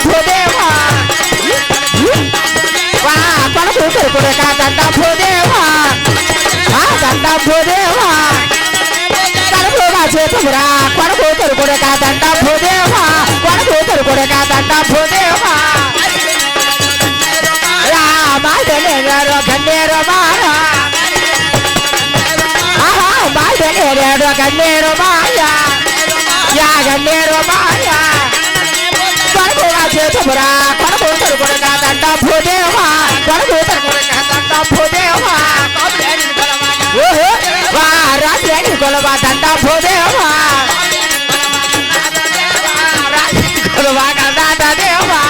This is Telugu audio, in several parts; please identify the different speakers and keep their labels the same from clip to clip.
Speaker 1: భూదేవా కొడుకు కొడుక దండ భూదేవా దండ భూదేవా కడుపుగా చేతురా కొడుకు కొడుక దండ భూదేవా కొడుకు కొడుక దండ భూదేవా మాయనేరు గన్నేరు మాయా మాయనేరు గన్నేరు మాయా యా గన్నేరు మాయా కొడుకుగా చేతురా కొడుకు కొడుక దండ భూదేవా కొడుకు కొడుక దండ భూదేవా వా రాజేని కొలవా దండ భూదేవా రాజేని కొలవా గంధ దేవా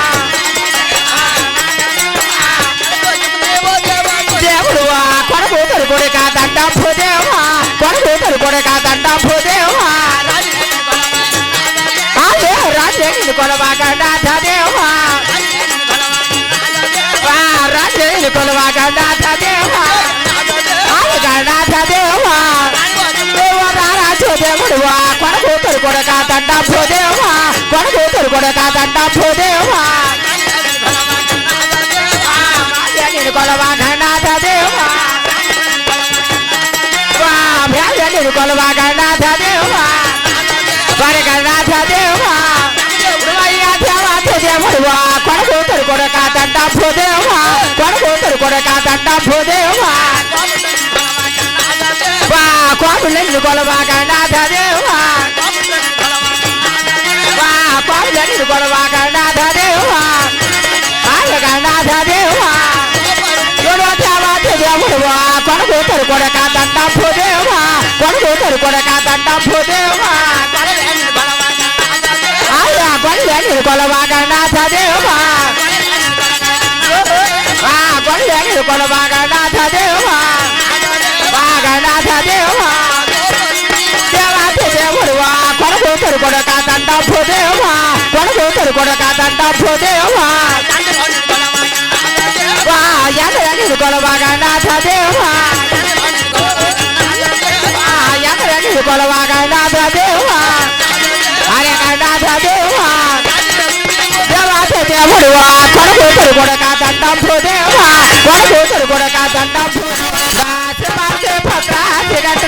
Speaker 1: దేవుడువా కొడుకు కొడుక దండ భూదేవా కొడుకు కొడుక దండ భూదేవా రాజేని కొలవా గంధ దేవా రాజేని కొలవా గంధ దేవా గణనాథ దేవా రాజు దేవుడువా కొడుకు కొడుక దండ భూదేవా కొడుకు కొడుక దండ భూదేవా కొలవా గణనాథ దేవా కొలవా గణనాథ దేవా వరి గణనాథ దేవా దేవుడువా కొడుకు కొడుక దండ భూదేవా కొడుకు కొడుక దండ భూదేవా కోపులని కొలవా గణనాథ దేవా కోపులని కొలవా గణనాథ దేవా గణనాథ దేవా దేవుడువా కొడుకు కొడుక దండ భూదేవా కొడుకు కొడుక దండ భూదేవా కొల్లని కొలవా గణనాథ దేవా కొల్లని కొలవా గణనాథ దేవా గణనాథ దేవా దేవాతి దేవుడువా కొడుకు కొడుక దండ భూదేవా కొడుకు కొడుక దండ భూదేవా ఎగరని కొలవా గణనాథ దేవా ఎగరని కొలవా గణనాథ దేవా అరే గణనాథ దేవా దేవాతి దేవుడువా కొడుకు కొడుక దండ భూదేవా కొడుకు కొడుక దండ భూదేవా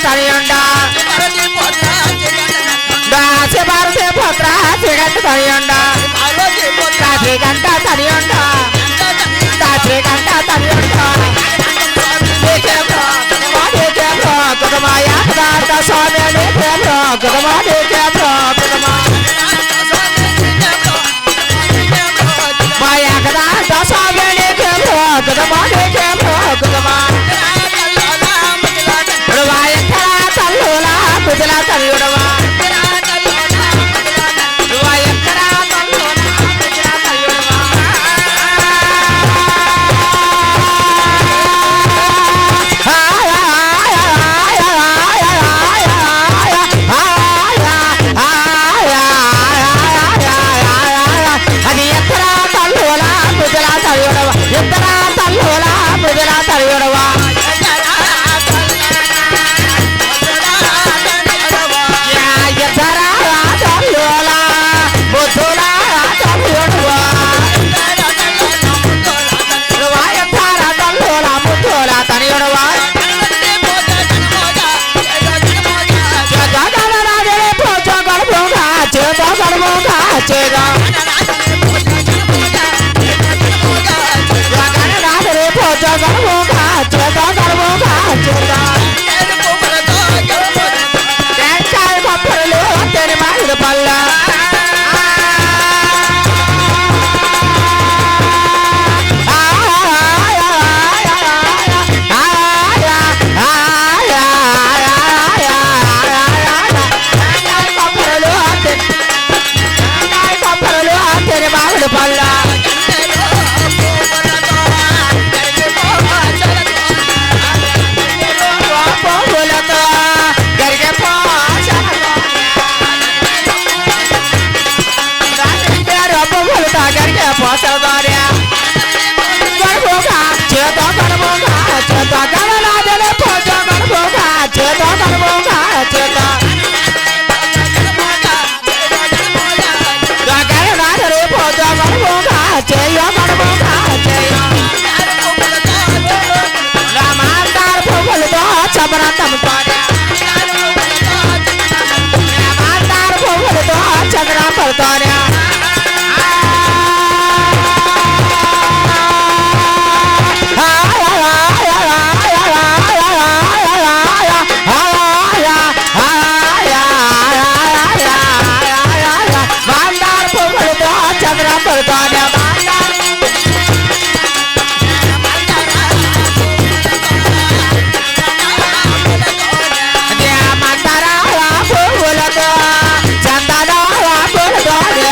Speaker 1: తనియుండా దాసి భారతి పుత్ర శ్రీగంట తనియుండా శ్రీగంట తనియుండా శ్రీగంట తనియుండా కుటుంబాయ స్వామి కుటుంబాన్ని మాయా కదా స్వామి కుటుంబాన్ని కుటుంబా కుజలా తల్లుడవా ఎక్కడా కుజలా తల్లుడవా అది ఎక్కడా తల్లులా కుజలా తల్లుడవా ఎక్కడా తల్లులా కుజలా తల్లుడవా Come on. పడుతానే మందార పువ్వులతో చంద్రం పడుతానే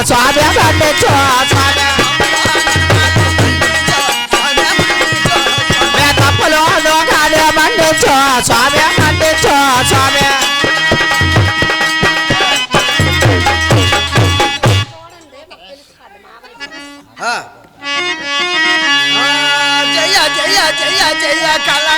Speaker 1: స్వామి పండించు తప్పులు కానీ పండించు స్వామి పండించు స్వామి
Speaker 2: జయ జయ జయ జయ కళా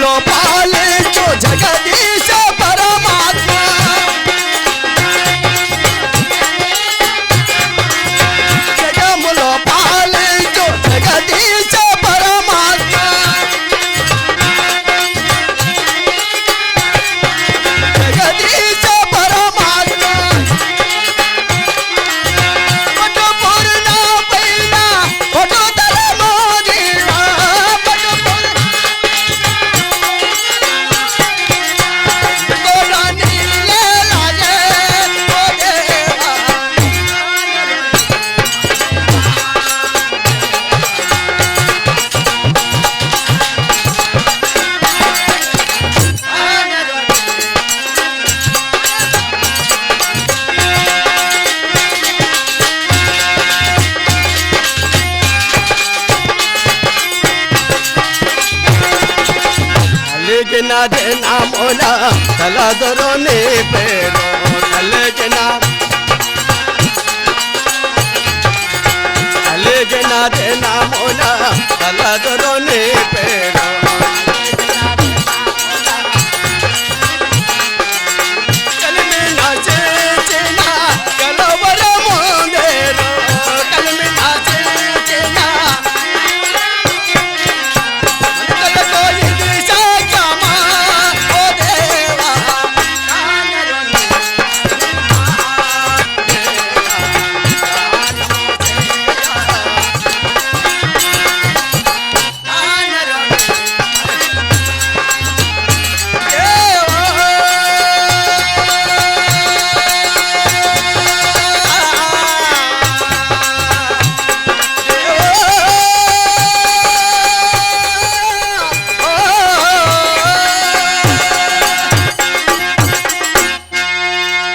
Speaker 2: జగములో పాలించు జగదీశ పరమాత్మ జగములో పాలించు జగదీశ పరమాత్మ జగదీశ పరమాత్మ పటు పూర్ణ పైన పటు తలమో దేవా పటు గోరాని లేలాయే ఓ దేవా కలిగిన దినమున కలదురు నీ పేరు కలిగిన దినమున కలదురు నీ పేరు కలిమిన చేసిన కలవరము నేరు కలిమిన చేసిన అంతలతో ఇది సాధ్యమా ఓ దేవా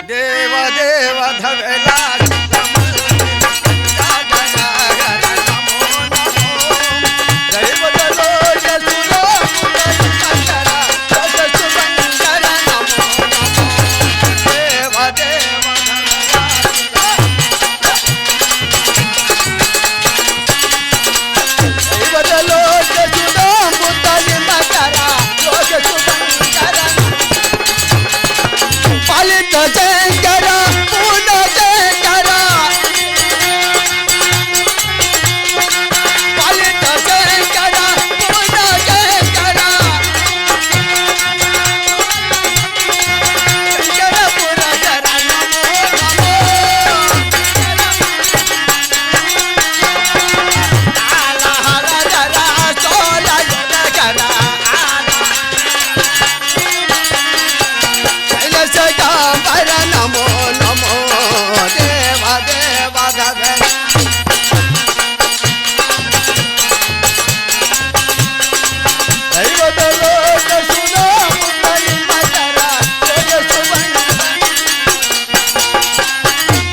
Speaker 2: దేవ దేవ ధవలా పాలిత శంకర పూర్ణ శంకర పాలిత శంకర పూర్ణ శంకర శంకర పురధర నమో నమో ఆల హర ధర సోల జగర శైలశకాంబర నమో నమో దేవ దేవ ధవ దైవతలోక సుధాముతలి మకర జయ సువన్న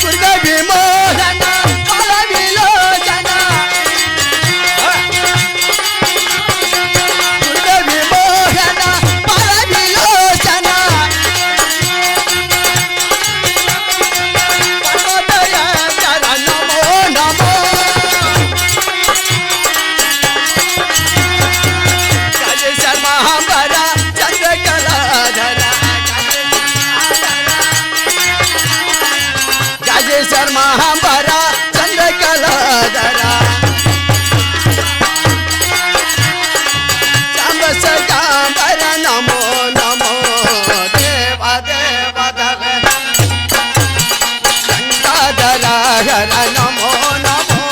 Speaker 2: దుర్గ విమోహన ఫల విలోచన దుర్గ విమోహన ఫల విలోచన పరమదయ చర నమో నమో గజ శర్మాంబర చంద్రకళాధర గజ శర్మాంబర చంద్రకళాధర శాంబ శకాంబర నమో నమో దేవ దేవ ధవ గంగాధర హర నమో నమో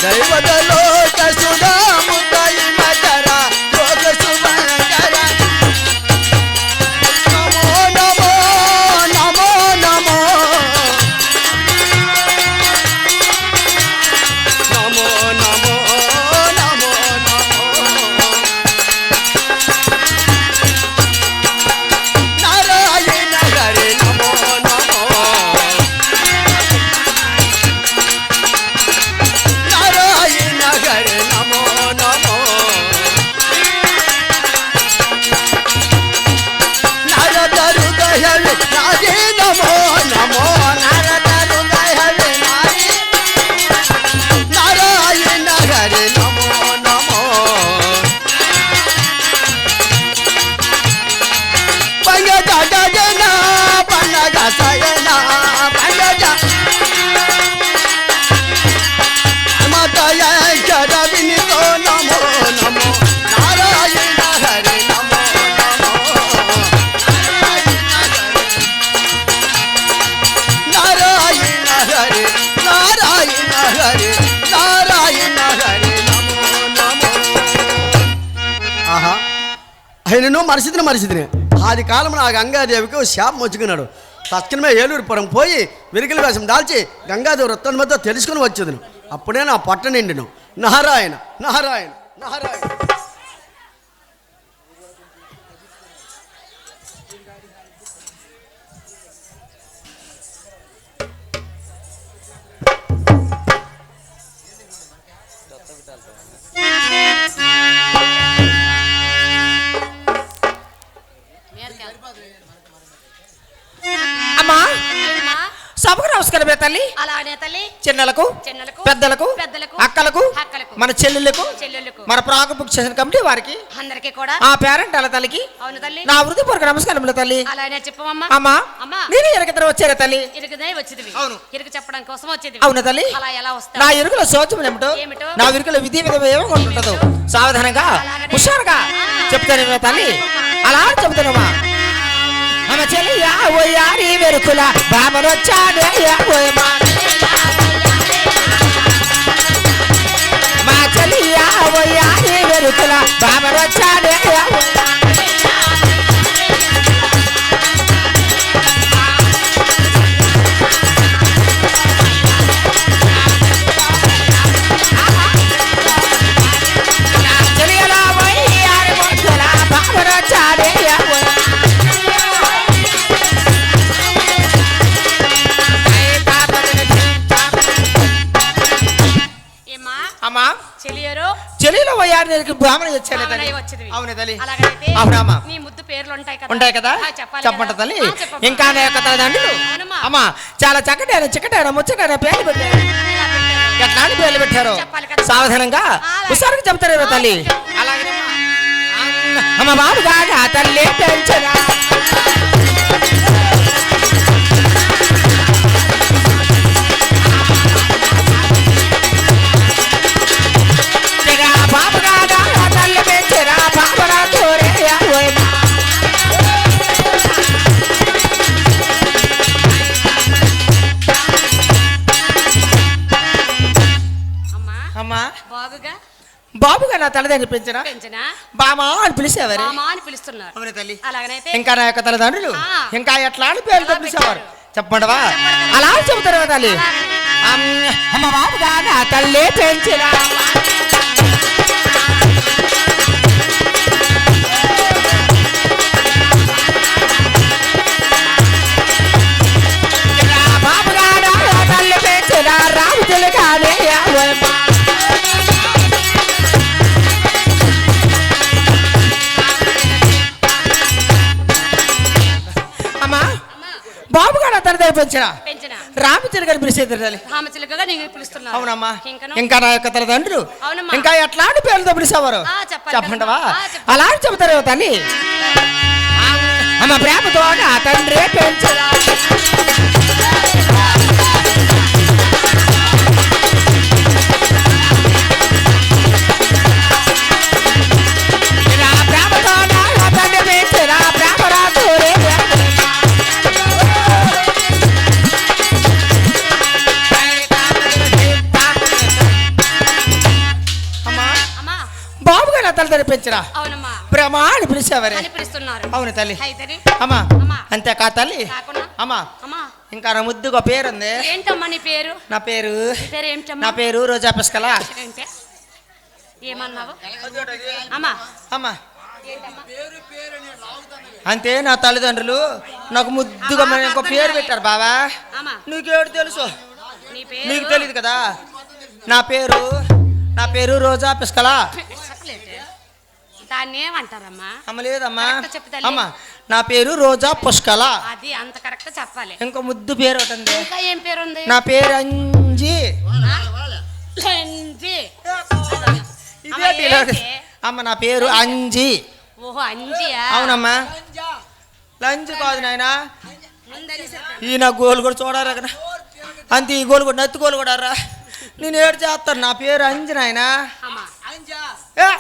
Speaker 2: దైవతలోక సుధాముతలి మకర లోక శుభంకర నమో నమో నమో నమో నమో నమో నమో నమో నారాయణ హరి నమో నమో నారాయణ హరి నమో నమో నారద హృదయ నాది నమో నమో నారద హృదయ నాది నారాయణ హరి నమో నమో జయంకర వినితో నమో నమో నారాయణ హరి నమో నమో నారాయణ హరి నారాయణ హరి నారాయణ హరి నమో నమో. ఆహా ఆయనను మరిచిదిని ఆది కాలం ఆ గంగాదేవికి శాపం వచ్చుకున్నాడు. తక్షణమే ఏలూరుపురం పోయి విరికిల వేషం దాల్చి గంగాదేవి వృత్తం మధ్య తెలుసుకుని వచ్చేది. అప్పుడే నా పట్ట నిండిను. నారాయణ నారాయణ నారాయణ.
Speaker 1: అమ్మా సభకు నమస్కారమే తల్లి.
Speaker 3: అలానే తల్లి
Speaker 1: చిన్నలకు పెద్దలకు అక్కలకు మన చెల్లెళ్ళకు మన ప్రాకు బుక్ చేసిన కమిటీ వారికి
Speaker 3: అందరికీ కూడా
Speaker 1: ఆ పేరెంట్ అలా తల్లికి
Speaker 3: అవును తల్లి
Speaker 1: నా వృత్తిపూర్వక నమస్కారములు తల్లి.
Speaker 3: అలానే చెప్పమ్మా.
Speaker 1: అమ్మా
Speaker 3: అమ్మా
Speaker 1: నేను ఎరగతర వచ్చారా తల్లి?
Speaker 3: ఇరుకుదే వచ్చేది.
Speaker 1: అవును.
Speaker 3: ఇరుకు చెప్పడం కోసం వచ్చేది.
Speaker 1: అవును తల్లి.
Speaker 3: అలా ఎలా వస్తా?
Speaker 1: నా ఇరుకుల శోచం ఏమిటో నా ఇరుకుల విధి విధం ఏమో ఉంటుందో సావధానంగా హుషారుగా చెప్తాను తల్లి. అలా చెప్తానమ్మా. అమ్మ చెల్లియా ఓ యారి వెరుకుల బామనొచ్చాడే మా చెల్లియా ఓ యారి వెరుకుల బామనొచ్చాడే చెల్లియలా ఓ యారి వెరుకుల బామనొచ్చాడే అమ్మా చెల్లిలో పోయారు బ్రాహ్మణ వచ్చాను తల్లి. అవును తల్లి. అవునమ్మా
Speaker 3: నీ ముద్దు పేర్లు
Speaker 1: ఉంటాయి కదా చెప్పంట తల్లి. ఇంకా నా యొక్క తల్లిదండ్రులు అమ్మా చాలా చక్కటైన చిక్కటైన ముచ్చటైన పేర్లు పెట్టారు. ఎట్లాంటి పేర్లు పెట్టారు సావధానంగా హుషారుగా చెప్తారు తల్లి. అలాగే అమ్మ బాబుగా తల్లి పెంచరా బాబుగా నా తల్లిదండ్రులు పెంచనా బామా అని పిలిచేవారు. ఇంకా నా యొక్క తల్లిదండ్రులు ఇంకా ఎట్లా అని పేరుతో పిలిచేవారు చెప్పండవా? అలా చెబుతారు తల్లి. అమ్మ బాబుగా నా తల్లి పెంచరా బాబుగా నా తల్లి పెంచరా రాము తెలుగానే బాబుగా నా తల్లిదండ్రులు పెంచిన రామచిలుకని పిలిచేది. అవునమ్మా. ఇంకా నా యొక్క తల్లిదండ్రులు ఇంకా ఎట్లాంటి పేర్లతో పిలిచేవారు చెప్పండవా? అలా చెబుతారు తల్లి. అమ్మ ప్రేమతో నా తండ్రి పెంచరా ప్రేమతో నా తండ్రి పెంచరా ప్రేమరాజు బాబుగా నా తల్లిదండ్రులు పెంచరా బ్రహ్మ అని పిలిచేవారు. అవును తల్లి. అమ్మా అంతేకా తల్లి. అమ్మా ఇంకా నా ముద్దుగా పేరు ఉంది. నా పేరు రోజా పిస్కల. అమ్మా అంతే నా తల్లిదండ్రులు నాకు ముద్దుగా ఇంకో పేరు పెట్టారు. బావా నీకేడు తెలుసు? నీకు తెలియదు కదా. నా పేరు రోజా పిస్కల.
Speaker 3: దాన్ని ఏమంటారమ్మా?
Speaker 1: అమ్మ లేదమ్మా. అమ్మా నా పేరు రోజా పుష్కల.
Speaker 3: అది అంత కరెక్ట్ చెప్పాలి.
Speaker 1: ఇంకో ముద్దు పేరు ఒకటి ఉంది.
Speaker 3: ఇంకా ఏం పేరు ఉంది?
Speaker 1: నా పేరు అంజి. అమ్మ నా పేరు అంజి.
Speaker 3: ఓహో అంజియా?
Speaker 1: అవునమ్మా. లంజ్ కాదు నాయన. ఈయన గోలు కూడా చూడారా కదా అంతే. ఈ గోలు కూడా నత్తి గోలు కూడా రా నేను ఏడు చేస్తాను. నా పేరు అంజనాయన.
Speaker 3: అమ్మా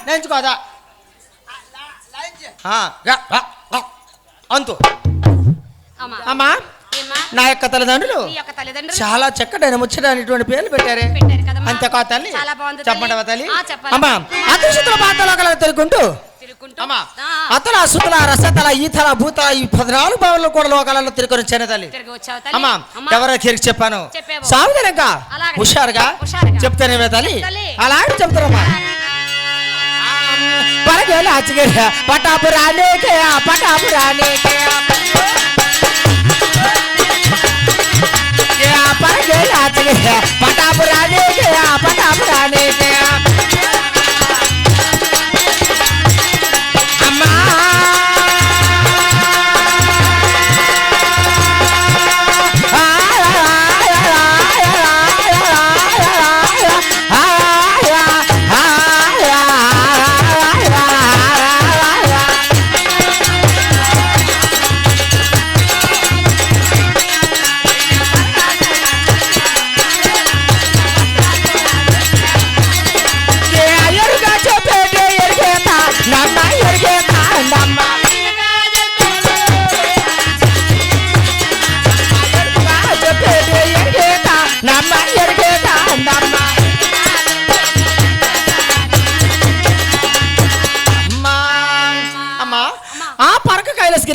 Speaker 1: నేర్చుకోదా అంతు.
Speaker 3: అమ్మా
Speaker 1: అమ్మా
Speaker 3: ఏమ్మా
Speaker 1: నా యొక్క తల్లిదండ్రులు
Speaker 3: నీ యొక్క తల్లిదండ్రులు
Speaker 1: చాలా చక్కటైన ముచ్చటైనటువంటి పేర్లు పెట్టారే.
Speaker 3: పెట్టారు కదమ్మా.
Speaker 1: అంతేకా తల్లి?
Speaker 3: చాలా బాగుంది
Speaker 1: చెప్పండవా తల్లి?
Speaker 3: చెప్పాలి.
Speaker 1: అమ్మా అదృష్టల పాత్రలో కల తిరుగుకుంటూ
Speaker 3: తిరుగుకుంటూ
Speaker 1: అమ్మా
Speaker 3: ఆ,
Speaker 1: అతల సుతల రసతల ఈతల భూతల ఈ 14 భావంలో కూడా లోకాలలో తిరుగుని చెన్న తల్లి.
Speaker 3: తిరిగి వచ్చావు తల్లి.
Speaker 1: అమ్మా
Speaker 3: అమ్మా,
Speaker 1: ఎవరికి చెప్పాను
Speaker 3: చెప్పావు.
Speaker 1: సాగుదనక
Speaker 3: అలాగే.
Speaker 1: హుషారుగా
Speaker 3: హుషారుగా.
Speaker 1: చెప్తానే తల్లి.
Speaker 3: తల్లి.
Speaker 1: అలాగే చెప్తారమ్మా. పరగేల అచ్చగేల పటాపురానేకే పటాపురానేకే పరగేల అచ్చగేల పటాపురానేకే పటాపురానేకే అమ్మా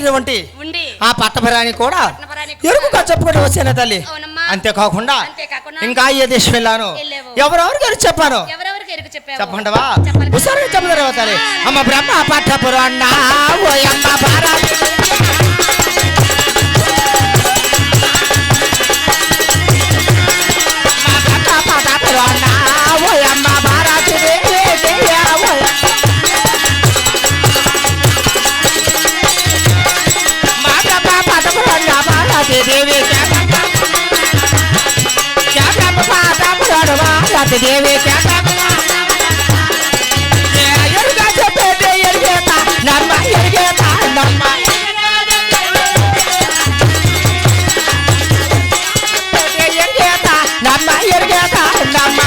Speaker 1: వంటి ఆ పట్టభరాని కూడా ఎరుకుగా చెప్పుకుంటూ వచ్చాను తల్లి. అంతేకాకుండా ఇంకా ఏ దేశం వెళ్ళాను ఎవరెవరికి ఎరుకు చెప్పాను చెప్పండవా హుషారుగా చెప్తారు తల్లి. అమ్మ బ్రహ్మ పట్టపురు అన్నా ఓ అమ్మ భారత్ పట్టపురు అన్నా ఓ అమ్మ భారత్ देवी क्या पाता पुराण देवी क्या बेटे एरिगेता नम्म एरिगेता नम्म एरिगेता नम्म एरिगेता नम्म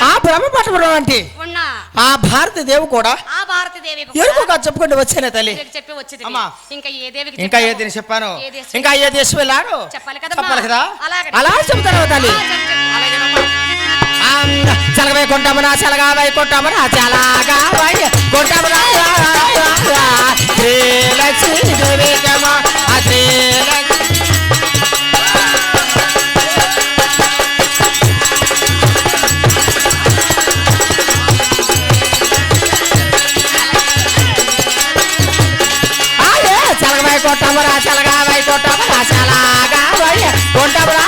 Speaker 1: ఆ బ్రహ్మ పట్టపురం అంటే ఆ భారత దేవి కూడా ఎరుకుగా చెప్పుకుంటూ వచ్చానే తల్లి. ఇంకా ఏ దేని చెప్పాను ఇంకా ఏ దేశం వెళ్ళాను చెప్పాలి కదా అలా చెప్తాను తల్లి. చలగవై కొంటామనా చలగా వై కొంటామనా చలాగా వై కొంటామనా కొట్టమరా చలగా వై కొట్టమరా చలాగా వై కొంటమరా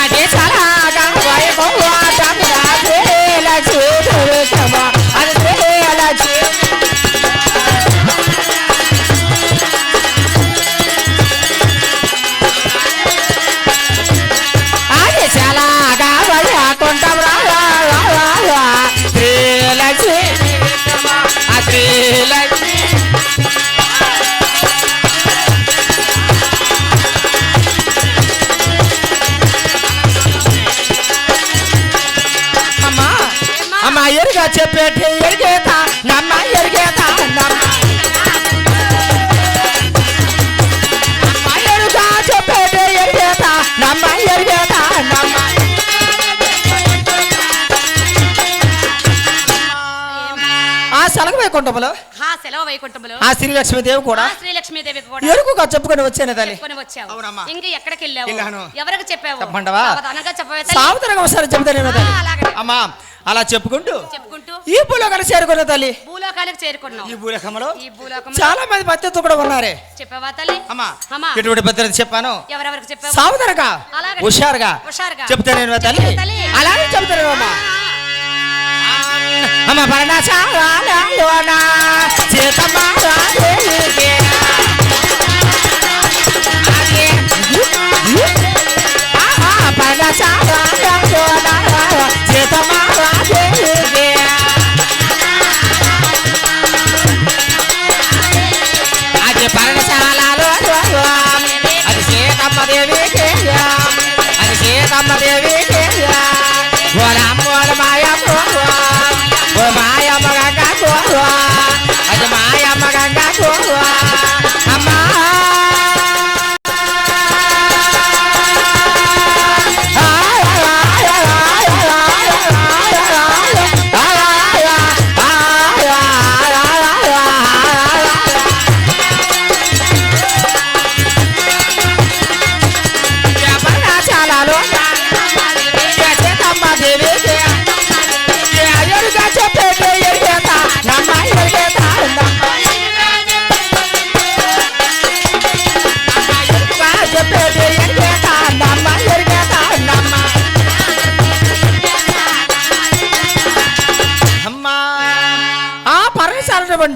Speaker 1: అదే చలాగా వై కొంటమరా అమ్మా ఎరుగా చెప్పేటి ఎరిగేతా నమ్మ ఎరిగేతా నమ్మ ఎరుగా చెప్పేటి ఎరిగేతా నమ్మ ఎరిగేతా నమ్మ ఆ సెలవు వైకుంఠములో ఆ శ్రీలక్ష్మీదేవి కూడా ఎరుకుగా చెప్పుకొని వచ్చాను తల్లి.
Speaker 3: ఇంకా ఎక్కడికి వెళ్ళావు ఎవరికి చెప్పావు
Speaker 1: చెప్పండవా సావధానంగా ఒకసారి చెప్తాను తల్లి. అమ్మా అలా చెప్పుకుంటూ ఈ భూలోకానికి చేరుకున్న తల్లి.
Speaker 3: భూలోకానికి చేరుకున్నావు.
Speaker 1: ఈ భూలోకంలో చాలా మంది భద్రత కూడా ఉన్నారే
Speaker 3: చెప్పావా తల్లి.
Speaker 1: అమ్మా ఎటువంటి భద్రత చెప్పాను
Speaker 3: ఎవరెవరికి చెప్పావు
Speaker 1: సావధానంగా హుషారుగా చెప్తాను తల్లి. అలాగే చెప్తాను అమ్మా. అమ్మ పర్ణశాల సీతమ్మ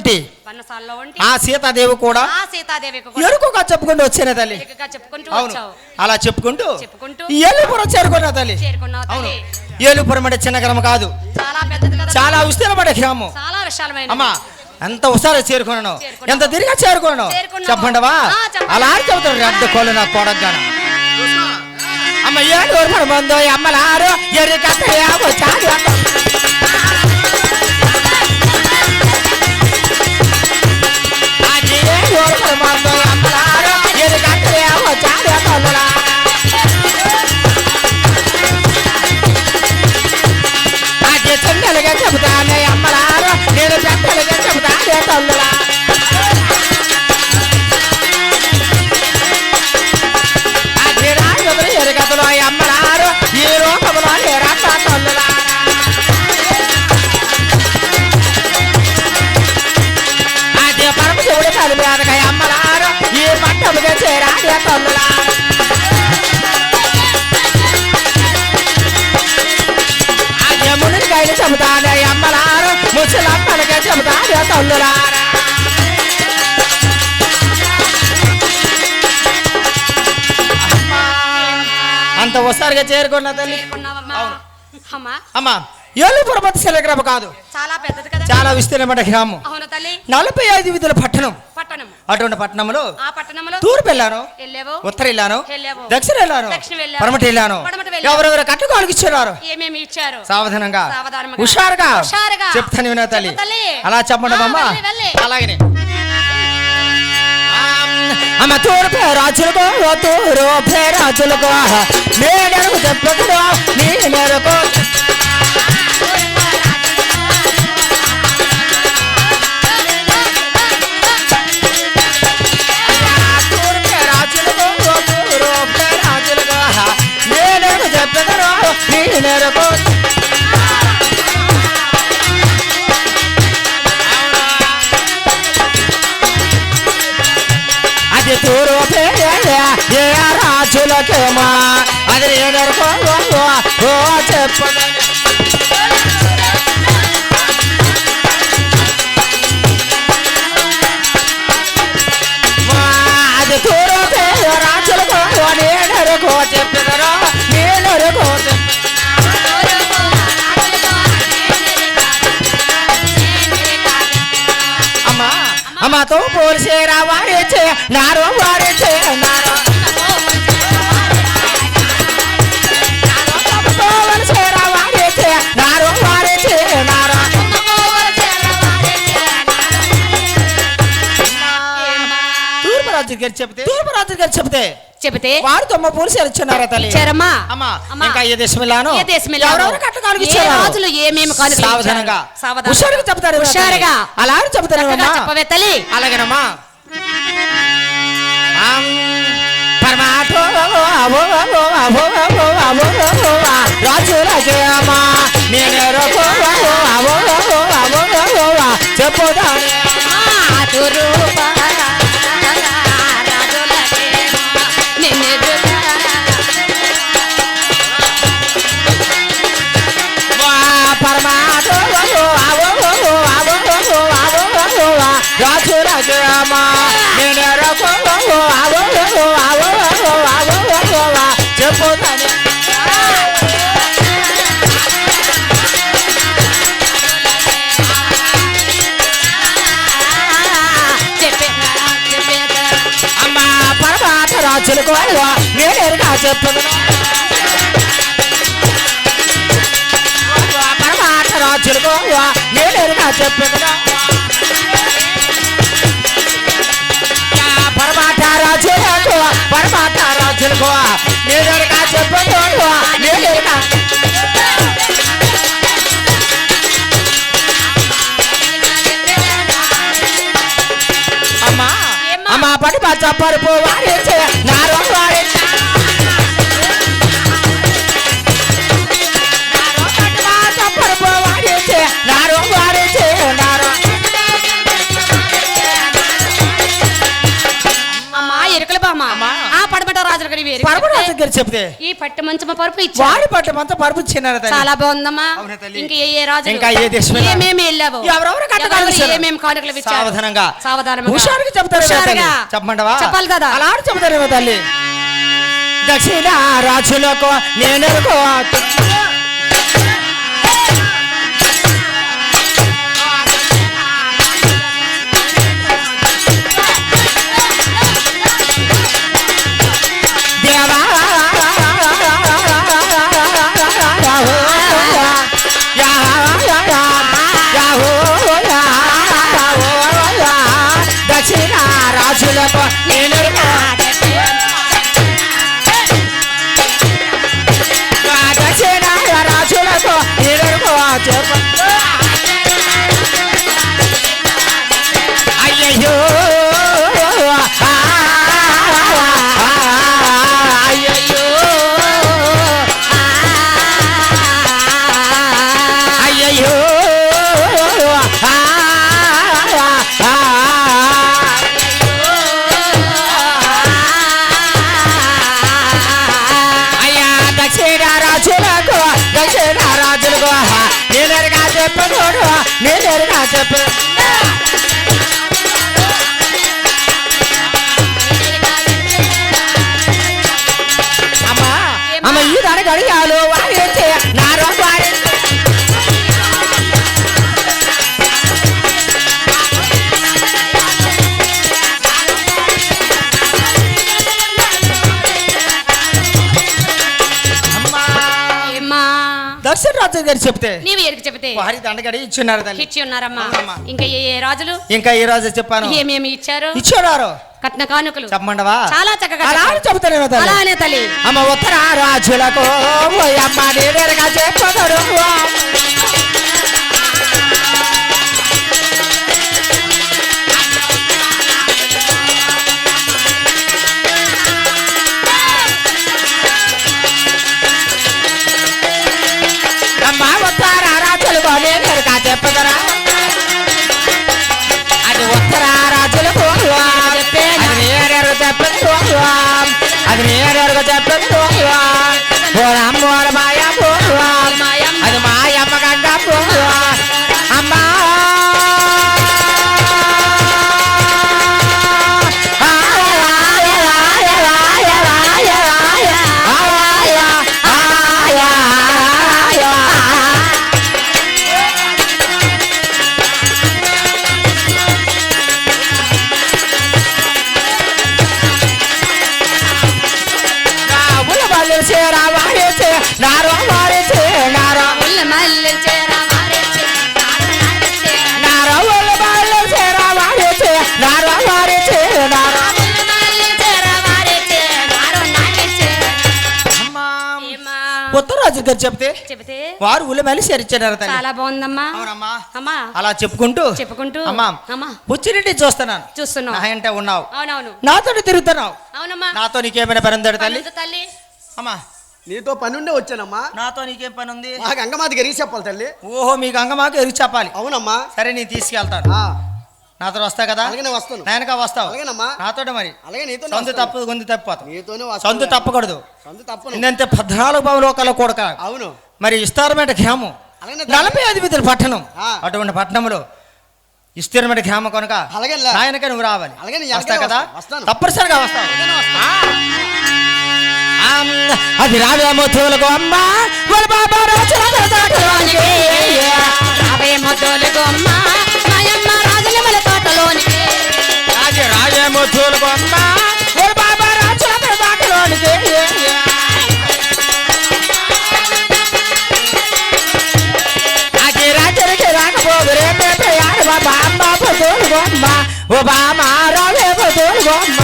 Speaker 1: ఉంటి
Speaker 3: పన్నసాల్లో ఉండి
Speaker 1: ఆ సీతాదేవి కూడా
Speaker 3: ఆ సీతాదేవికి కూడా
Speaker 1: ఎరుకుగా చెప్పుకుంటూ వచ్చాను తల్లి
Speaker 3: ఎరుకగా చెప్పుకుంటూ
Speaker 1: అవును
Speaker 3: వచ్చావు.
Speaker 1: అలా చెప్పుకుంటూ
Speaker 3: చెప్పుకుంటూ
Speaker 1: ఏలుపురం చేరుకున్నా తల్లి
Speaker 3: చేరుకున్నావు
Speaker 1: అవును
Speaker 3: తల్లి.
Speaker 1: ఏలుపురం అంటే చిన్న గ్రామం కాదు,
Speaker 3: చాలా పెద్దది కదా,
Speaker 1: చాలా విస్తీర్ణమైన గ్రామం.
Speaker 3: చాలా విశాలమైన
Speaker 1: అమ్మా ఎంత ఉసారి చేరుకున్నాను,
Speaker 3: చేరుకున్నావు.
Speaker 1: ఎంత తిరిగా చేరుకున్నాను
Speaker 3: చేరుకున్నావు.
Speaker 1: చెప్పండవా?
Speaker 3: ఆ, చెప్పండి.
Speaker 1: అలా అని చెబుతాడు రెడ్డు కోళ్ళు నా కొడగాను. అమ్మ ఏలూరు మందో అమ్మలారు ఎర్రి కట్టయాగో చాలు మందో అమ్మలారు ఎర్రి కట్టయాగో చాలు తల్లులా. అది చిన్నలుగా చెబుతానే అమ్మలారు, నేను పెద్దలుగా చెబుతానే తల్లులా. అది రాజులు ఎరుగదులు అమ్మలారు, ఈ లోకములో రాత తల్లులా. అది పరమశివుడి కలిపేదకై అమ్మలారు, ఈ పట్టముగా చేరాడే తల్లులా. మునికాయలు చెబుతానే అమ్మలారు, ముసలమ్మలకే చెబుతానే తల్లులారా. అంత ఒకసారిగా చేరుకున్న తల్లి.
Speaker 3: చేరుకున్నావమ్మా. అమ్మా
Speaker 1: అమ్మా ఏలుపురం శిలగ్రామ కాదు,
Speaker 3: చాలా పెద్దది కదా,
Speaker 1: చాలా విస్తీర్ణమైన గ్రామం.
Speaker 3: అవును తల్లి.
Speaker 1: 45 వీధుల పట్టణం.
Speaker 3: పట్టణం
Speaker 1: అటువంటి పట్టణంలో
Speaker 3: ఆ పట్టణంలో
Speaker 1: తూర్పు వెళ్ళాను,
Speaker 3: వెళ్ళావు,
Speaker 1: ఉత్తర వెళ్ళాను,
Speaker 3: వెళ్ళావు,
Speaker 1: దక్షిణ వెళ్ళాను,
Speaker 3: దక్షిణ వెళ్ళావు,
Speaker 1: పడమటి వెళ్ళాను.
Speaker 3: పడమటి వెళ్ళావు.
Speaker 1: ఎవరెవరు కట్టుకోవాలకి ఇచ్చారు
Speaker 3: ఏమేమి ఇచ్చారు?
Speaker 1: సావధానంగా
Speaker 3: సావధానముగా,
Speaker 1: హుషారుగా
Speaker 3: హుషారుగా
Speaker 1: చెప్తాను వినా తల్లి.
Speaker 3: చెప్పు తల్లి.
Speaker 1: అలా చెప్పండి అమ్మ.
Speaker 3: వెళ్ళి, వెళ్ళి.
Speaker 1: అలాగనే అమ్మ తూర్పు రాజులుకో, తూర్పు రాజులుకో, నేను చెప్పుకో నీ నెరకు. తూర్పు రాజులుకో, తూర్పు రాజులుకో, నేను చెప్పుకో నీ నెరకు. అది తూరు ఏ రాజులకేమా, అది నేనెరుకో ఓ చెప్పదని. అది తూరు రాజులకు నేనెరుకో చెప్పదరు, నేనెరుకో అమ్మా. అమ్మతో పోల్చేరా వారిచే నారో వారిచే నారో పోల్చేరా వారిచే నారో వారిచే నారో. తూర్పురాజు గారు చెప్తే వారు తొమ్మ పూర్సేలు ఇచ్చున్నారా తల్లి.
Speaker 3: ఇచ్చారమ్మా.
Speaker 1: అమ్మా
Speaker 3: అమ్మా.
Speaker 1: ఇంకా ఏ దేశం వెళ్ళాను,
Speaker 3: ఏ దేశం వెళ్ళాను,
Speaker 1: ఎవరెవరు కట్టుకాలకు
Speaker 3: ఏ
Speaker 1: ఇచ్చారు,
Speaker 3: రాజులు ఏమేమి కానుకలు ఇచ్చారు?
Speaker 1: సావధానంగా
Speaker 3: సావధానంగా.
Speaker 1: హుషారుగా చెప్తారు,
Speaker 3: హుషారుగా.
Speaker 1: అలా అని చెప్తారు
Speaker 3: చక్కగా చెప్పవే తల్లి.
Speaker 1: అలాగేనమ్మా. పరమాటో రాజులకేమా నేనెరుకో చెప్పుదానే. పరమాటో రాజులకేమా నేనెరుకో చెప్పుదానే. అమ్మా పరమాట రాజులకు నేనెరుగా చెప్పుదును, పరమాట రాజులకు నేనెరుగా చెప్పుదును. పరమాట రాజులకు నేనెరుగా చెప్పుదును, నేనెరుగా. అమ్మా అమ్మా పడి పచ్చ పరుపు వాడించే నారో వాడించే పరుపు వాడించే నారో వాడించే నారో.
Speaker 3: అమ్మా ఎరుకల బామ్మ
Speaker 1: అమ్మా.
Speaker 3: ఆ పడమట రాజులకు నీవు ఎరుక
Speaker 1: పరమ
Speaker 3: చెప్తే,
Speaker 1: రాజు గారు చెప్తే
Speaker 3: ఈ పట్టు మంచమ పరుపు ఇచ్చారు.
Speaker 1: వాడి పట్టు అంతా పరుపు ఇచ్చినారు తల్లి.
Speaker 3: చాలా బాగుందమ్మా.
Speaker 1: అవునా తల్లి?
Speaker 3: ఇంకా ఏ రాజు
Speaker 1: ఇంకా ఏ దేశం వెళ్ళావు?
Speaker 3: ఏమేమి వెళ్ళావు?
Speaker 1: ఎవరెవరు కట్టకాలు ఇచ్చారు?
Speaker 3: ఏమేమి కానుకలు ఇచ్చారు?
Speaker 1: సావధానంగా
Speaker 3: సావధానంగా.
Speaker 1: హుషారుగా చెప్తారు
Speaker 3: హుషారుగా.
Speaker 1: చెప్పమంటావా?
Speaker 3: చెప్పాలి కదా.
Speaker 1: అలా ఆడి చెప్తారేమో తల్లి. దక్షిణ రాజులకు నేను దేవా దక్షిణ రాజులకు నేను దక్షిణ రాజులకు అయ్యయ్యో అయ్యయ్యో అయ్యయ్యో అయ్యా దక్షిణ రాజులకు నేనెరుగా చెప్పకూడు నేనెరుగా చెప్పు అమ్మా అమ్మ ఈ దాని గడియాలు వాడితే నా రోజు వాడి
Speaker 3: ఏమ్మా?
Speaker 1: దక్షిణ రాజు గారు చెప్తే
Speaker 3: నీవు ఎరుక చెప్తే
Speaker 1: వారి దండగడి ఇచ్చున్నారు తల్లి.
Speaker 3: ఇచ్చి ఉన్నారమ్మా.
Speaker 1: అవునమ్మా.
Speaker 3: ఇంకా ఏ రాజులు
Speaker 1: ఇంకా ఈ రోజు చెప్పాను
Speaker 3: ఏమేమి ఇచ్చారు?
Speaker 1: ఇచ్చున్నారు
Speaker 3: కట్న కానుకలు
Speaker 1: చెప్పమండవా?
Speaker 3: చాలా చక్కగా
Speaker 1: అలా
Speaker 3: చెప్పారు.
Speaker 1: చెప్తారేమో తల్లి.
Speaker 3: అలానే తల్లి.
Speaker 1: అమ్మ ఉత్తర రాజులకు అమ్మ నేరుగా చెప్పదరు అమ్మ ఉత్తర రాజులకు నేరుగా చెప్పదరా అది ఉత్తర రాజులకు అది నేరు చెప్పదు అది నేరుగా చెప్పదు అమ్మ మాయ అది మాయమ్మ గంట అమ్మా చేరా వాడేసే నారో వాడేసే నారో
Speaker 3: ఉల్ల మల్లె చేర వారేచే, నారు నారేచే.
Speaker 1: నారో వాళ్ళు చేరా వాడేసే నారో వాడేసే నారో
Speaker 3: ఉల్ల మల్లె చేర వారేచే, నారు నారేచే.
Speaker 1: అమ్మా
Speaker 3: ఏమ్మా?
Speaker 1: ఉత్తరాజు గారు చెప్తే
Speaker 3: చెబితే
Speaker 1: వారు ఉల్లమేలి చేరిచ్చారు తల్లి.
Speaker 3: చాలా బాగుందమ్మా.
Speaker 1: అవునమ్మా.
Speaker 3: అమ్మా
Speaker 1: అలా చెప్పుకుంటూ
Speaker 3: చెప్పుకుంటూ
Speaker 1: అమ్మా
Speaker 3: అమ్మా
Speaker 1: పుచ్చిరెడ్డి చూస్తున్నాను
Speaker 3: చూస్తున్నావు.
Speaker 1: నా అంటే ఉన్నావు
Speaker 3: అవునవును
Speaker 1: నాతో తిరుగుతున్నావు
Speaker 3: అవునమ్మా.
Speaker 1: నాతో నీకేమైనా పని ఉందా తల్లి?
Speaker 3: పనుంది తల్లి.
Speaker 1: అమ్మా
Speaker 2: నీతో పని ఉండే వచ్చానమ్మా.
Speaker 1: నాతో నీకేం పని ఉంది?
Speaker 2: నాకు అంగమాదికి ఎరిగి చెప్పాలి తల్లి.
Speaker 1: ఓహో మీకు అంగమాకు ఎరుగు చెప్పాలి.
Speaker 2: అవునమ్మా.
Speaker 1: సరే నేను తీసుకెళ్తాను.
Speaker 2: ఆ,
Speaker 1: నాతో వస్తా కదా?
Speaker 2: అలాగే నేను వస్తాను.
Speaker 1: నాయనక వస్తావు
Speaker 2: అలాగేనమ్మా.
Speaker 1: నాతోటే మరి
Speaker 2: అలాగే నీతో
Speaker 1: సొంత తప్పు గొంతు తప్పిపోతావు.
Speaker 2: నీతోనే
Speaker 1: సొంత తప్పకూడదు.
Speaker 2: సొంత తప్పను.
Speaker 1: ఇందంతే 14 బావులోకాల కూడక
Speaker 2: అవును.
Speaker 1: మరి విస్తారమైన ఘేమం
Speaker 2: అలాగే
Speaker 1: 45 విధుల పట్టణం.
Speaker 2: ఆ.
Speaker 1: అటువంటి పట్టణంలో విస్తీర్ణమైన ఘేమ కనుక
Speaker 2: అలాగే
Speaker 1: నాయనక నువ్వు రావాలి.
Speaker 2: అలాగే నేను
Speaker 1: వస్తా కదా?
Speaker 2: వస్తాను.
Speaker 1: తప్పనిసరిగా వస్తావు. అది రావేమో తోలుకో అమ్మా బాబా
Speaker 3: తోటలోనికి రావే మొదలుగు అమ్మ మాయమ్మ రాజుల మల తోటలోనికి
Speaker 1: అది రావేమో తోలుకో అమ్మా బాబా రాజుల దాటలోనికి అది రాజరికి రాకపోదు రేపే బాబా అమ్మ తోలుకో అమ్మ ఓ బామా రావేమో తోలుకో అమ్మ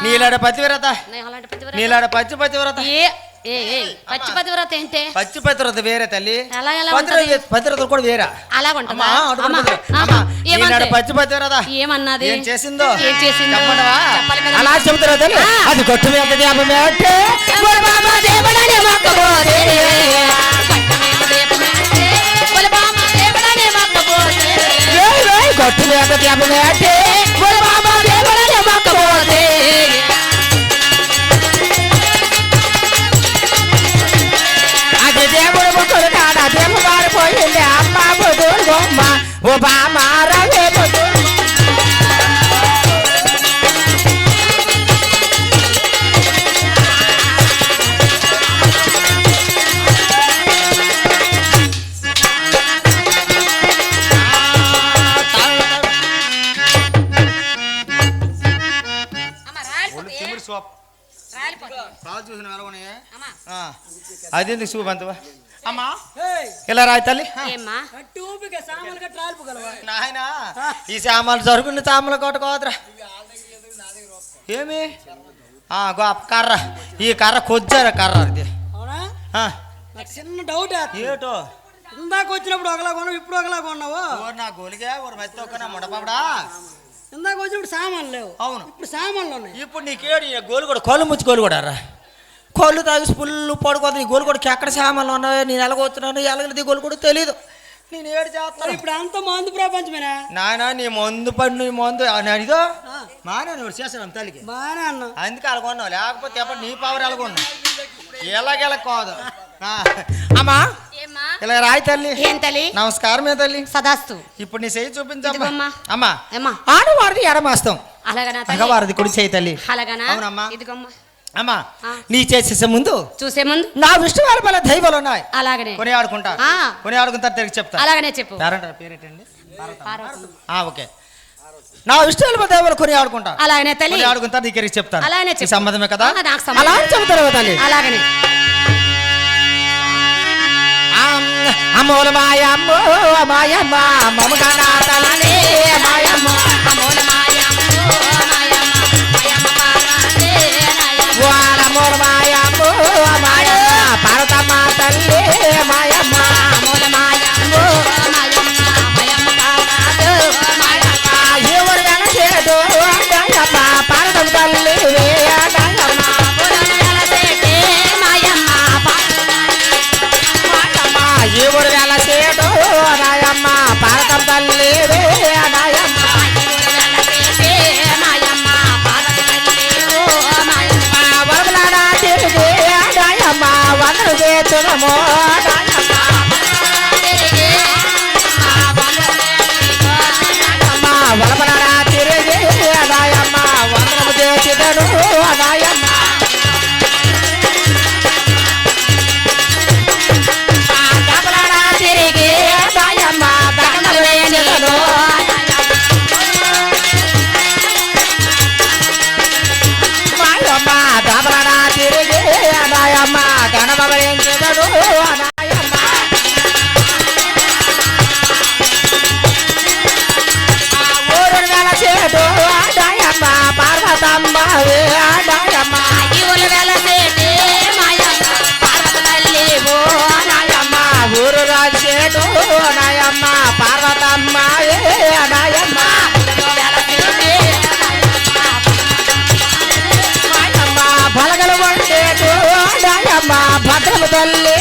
Speaker 1: నీలాడ పతివ్రత
Speaker 3: అలాంటి పతివ్రత
Speaker 1: నీలాడ పతివ్రత
Speaker 3: ఏ పచ్చి పతివ్రత ఏంటి?
Speaker 1: పచ్చి పతివ్రత వేరే తల్లి,
Speaker 3: ఎలా ఉంటది?
Speaker 1: పతివ్రత కూడా వేరే.
Speaker 3: అలాగుంటదా?
Speaker 1: పచ్చి పతివ్రత
Speaker 3: ఏమన్నది?
Speaker 1: ఏం చేసిందో
Speaker 3: చెప్పమంటావా? చెప్పాలి కదా.
Speaker 1: అలా చెబుతారా తల్లి? అది కొట్టు మీద దీపం పెట్టే
Speaker 3: ఒల బాబా దేవుడనే మొక్కబోతే, ఒల బాబా దేవుడనే మొక్కబోతే,
Speaker 1: కొట్టు మీద దీపం పెట్టే
Speaker 3: ఒల బాబా దేవుడనే మొక్కబోతే,
Speaker 1: అది దేవుడు ముక్కులు కాడ దీపం మారిపోయింది. అమ్మ బుద్ధుడు బొమ్మ ఓ బామ్మ రవే బుద్ధుడు. అది ఎందుకు చూపంతవా అమ్మా ఇలా రాయి తల్లి.
Speaker 3: ఏమ్మా
Speaker 1: నాయన ఈ సామాన్లు జరుగుండి సామాన్లు కొట్టుకోవద్దురా. ఏమి కర్ర, ఈ కర్ర కొద్దిరా కర్ర అది.
Speaker 4: నాకు చిన్న డౌట్
Speaker 1: ఏటో
Speaker 4: ఇందాక వచ్చినప్పుడు ఒకలా కొన్నావు, ఇప్పుడు ఒకలా కొన్నావు.
Speaker 1: నా గోలిగా ఒక మెత్త ఒక్కనా ముడపడా.
Speaker 4: ఇందాక వచ్చినప్పుడు సామాన్లు లేవు,
Speaker 1: అవును
Speaker 4: ఇప్పుడు సామాన్లు ఉన్నాయి.
Speaker 1: ఇప్పుడు నీకేడు గోలు కూడా కళ్ళు ముచ్చి గోలు కూడా రా. కళ్ళు తాగి ఫుల్ పడుకోదు. నీ గోలు కూడా ఎక్కడ సామాన్లు ఉన్నాయో, నేను ఎలాగొస్తున్నాను ఎలాగది గోలు కూడా తెలీదు. నేను ఏడు చేస్తాను.
Speaker 4: ఇప్పుడు అంత మందు ప్రపంచమేనా
Speaker 1: నాయన? నీ మందు పడి నీ మందు ఇదో మానే చేస్తాను తల్లికి
Speaker 4: బాగానే అన్నా.
Speaker 1: అందుకే అలాగొన్నావు, లేకపోతే ఎప్పుడు నీ పవర్ ఎలాగొన్నావు ఎలాగెలకోదు. అమ్మా ఇలా రాయి తల్లి.
Speaker 3: ఏం తల్లి?
Speaker 1: నమస్కారమే తల్లి.
Speaker 3: సదాస్తు.
Speaker 1: ఇప్పుడు నీ చేయి చూపించమ్మా.
Speaker 3: ఇదిగోమ్మా.
Speaker 1: అమ్మా
Speaker 3: ఏమ్మా?
Speaker 1: ఆడవారిది ఎడమాస్తాం,
Speaker 3: అలాగనా తల్లి?
Speaker 1: మగవారిది కుడి చేయి తల్లి.
Speaker 3: అలాగనా?
Speaker 1: అవునమ్మా.
Speaker 3: ఇదిగోమ్మా.
Speaker 1: అమ్మా నీ చేసే ముందు
Speaker 3: చూసే ముందు
Speaker 1: నా విష్ణు వాళ్ళ దైవాలు ఉన్నాయి.
Speaker 3: అలాగనే
Speaker 1: కొని ఆడుకుంటా, కొని ఆడుకుంటా తిరిగి చెప్తా.
Speaker 3: అలాగనే చెప్పు.
Speaker 1: పేరేటండి? ఓకే. నా విష్ణు వాళ్ళ దైవాలు కొని ఆడుకుంటా,
Speaker 3: అలాగనే తల్లి.
Speaker 1: కొని ఆడుకుంటా నీకు తిరిగి చెప్తాను.
Speaker 3: అలాగనే
Speaker 1: ఈ సంబంధమే కదా?
Speaker 3: నాకు సంబంధం.
Speaker 1: అలా చెబుతారు తల్లి.
Speaker 3: అలాగనే.
Speaker 1: అమ్మోల మాయమ్మ మాయమ్మ మమగన తల్లి మాయమ్మ
Speaker 3: అమోల మాయమ్మ మాయమ్మ మాయమ్మ పారాలే నాయమ్మ.
Speaker 1: అమ్మోల మాయమ్మ మాయమ్మ పార్వతమ్మ తల్లి మాయమ్మ
Speaker 3: అమోల మాయమ్మ మాయమ్మ మాయమ్మ పారాలే నాయమ్మ.
Speaker 1: ఎవరు వెనచేడు నాయమ్మ పార్వతమ్మ తల్లి నాయమ్మ
Speaker 3: బురదల సేటే మాయమ్మ
Speaker 1: మాయమ్మ ఎవరు వెనచేడు నాయమ్మ పార్వతమ్మ తల్లి నాయమ్మ
Speaker 3: బురదల సేటే మాయమ్మ పార్వతీ మాయమ్మ.
Speaker 1: వరదలాడా తిరిగి నాయమ్మ వందలు చేతునమో నాయమ్మ వలపలాడా తిరిగి నాయమ్మ వందలు చేతును నాయమ్మ
Speaker 3: దపలాడా తిరిగి నాయమ్మ దండలు వేయనిదను
Speaker 1: మాయమ్మ దాబలడా తిరిగి నాయమ్మ గణపరించదడు నాయమ్మ ఊరు వెలసేడు నాయమ్మ పార్వతమ్మ నాయమ్మ
Speaker 3: ఇవుల వెలసేటే మాయమ్మ పార్వత తల్లి ఓ
Speaker 1: నాయమ్మ ఊరు రాసేడు నాయమ్మ పార్వతమ్మ నాయమ్మ
Speaker 3: వెలసేటే
Speaker 1: మాయమ్మ బలగలు వండేడు నాయమ్మ భద్రము తల్లి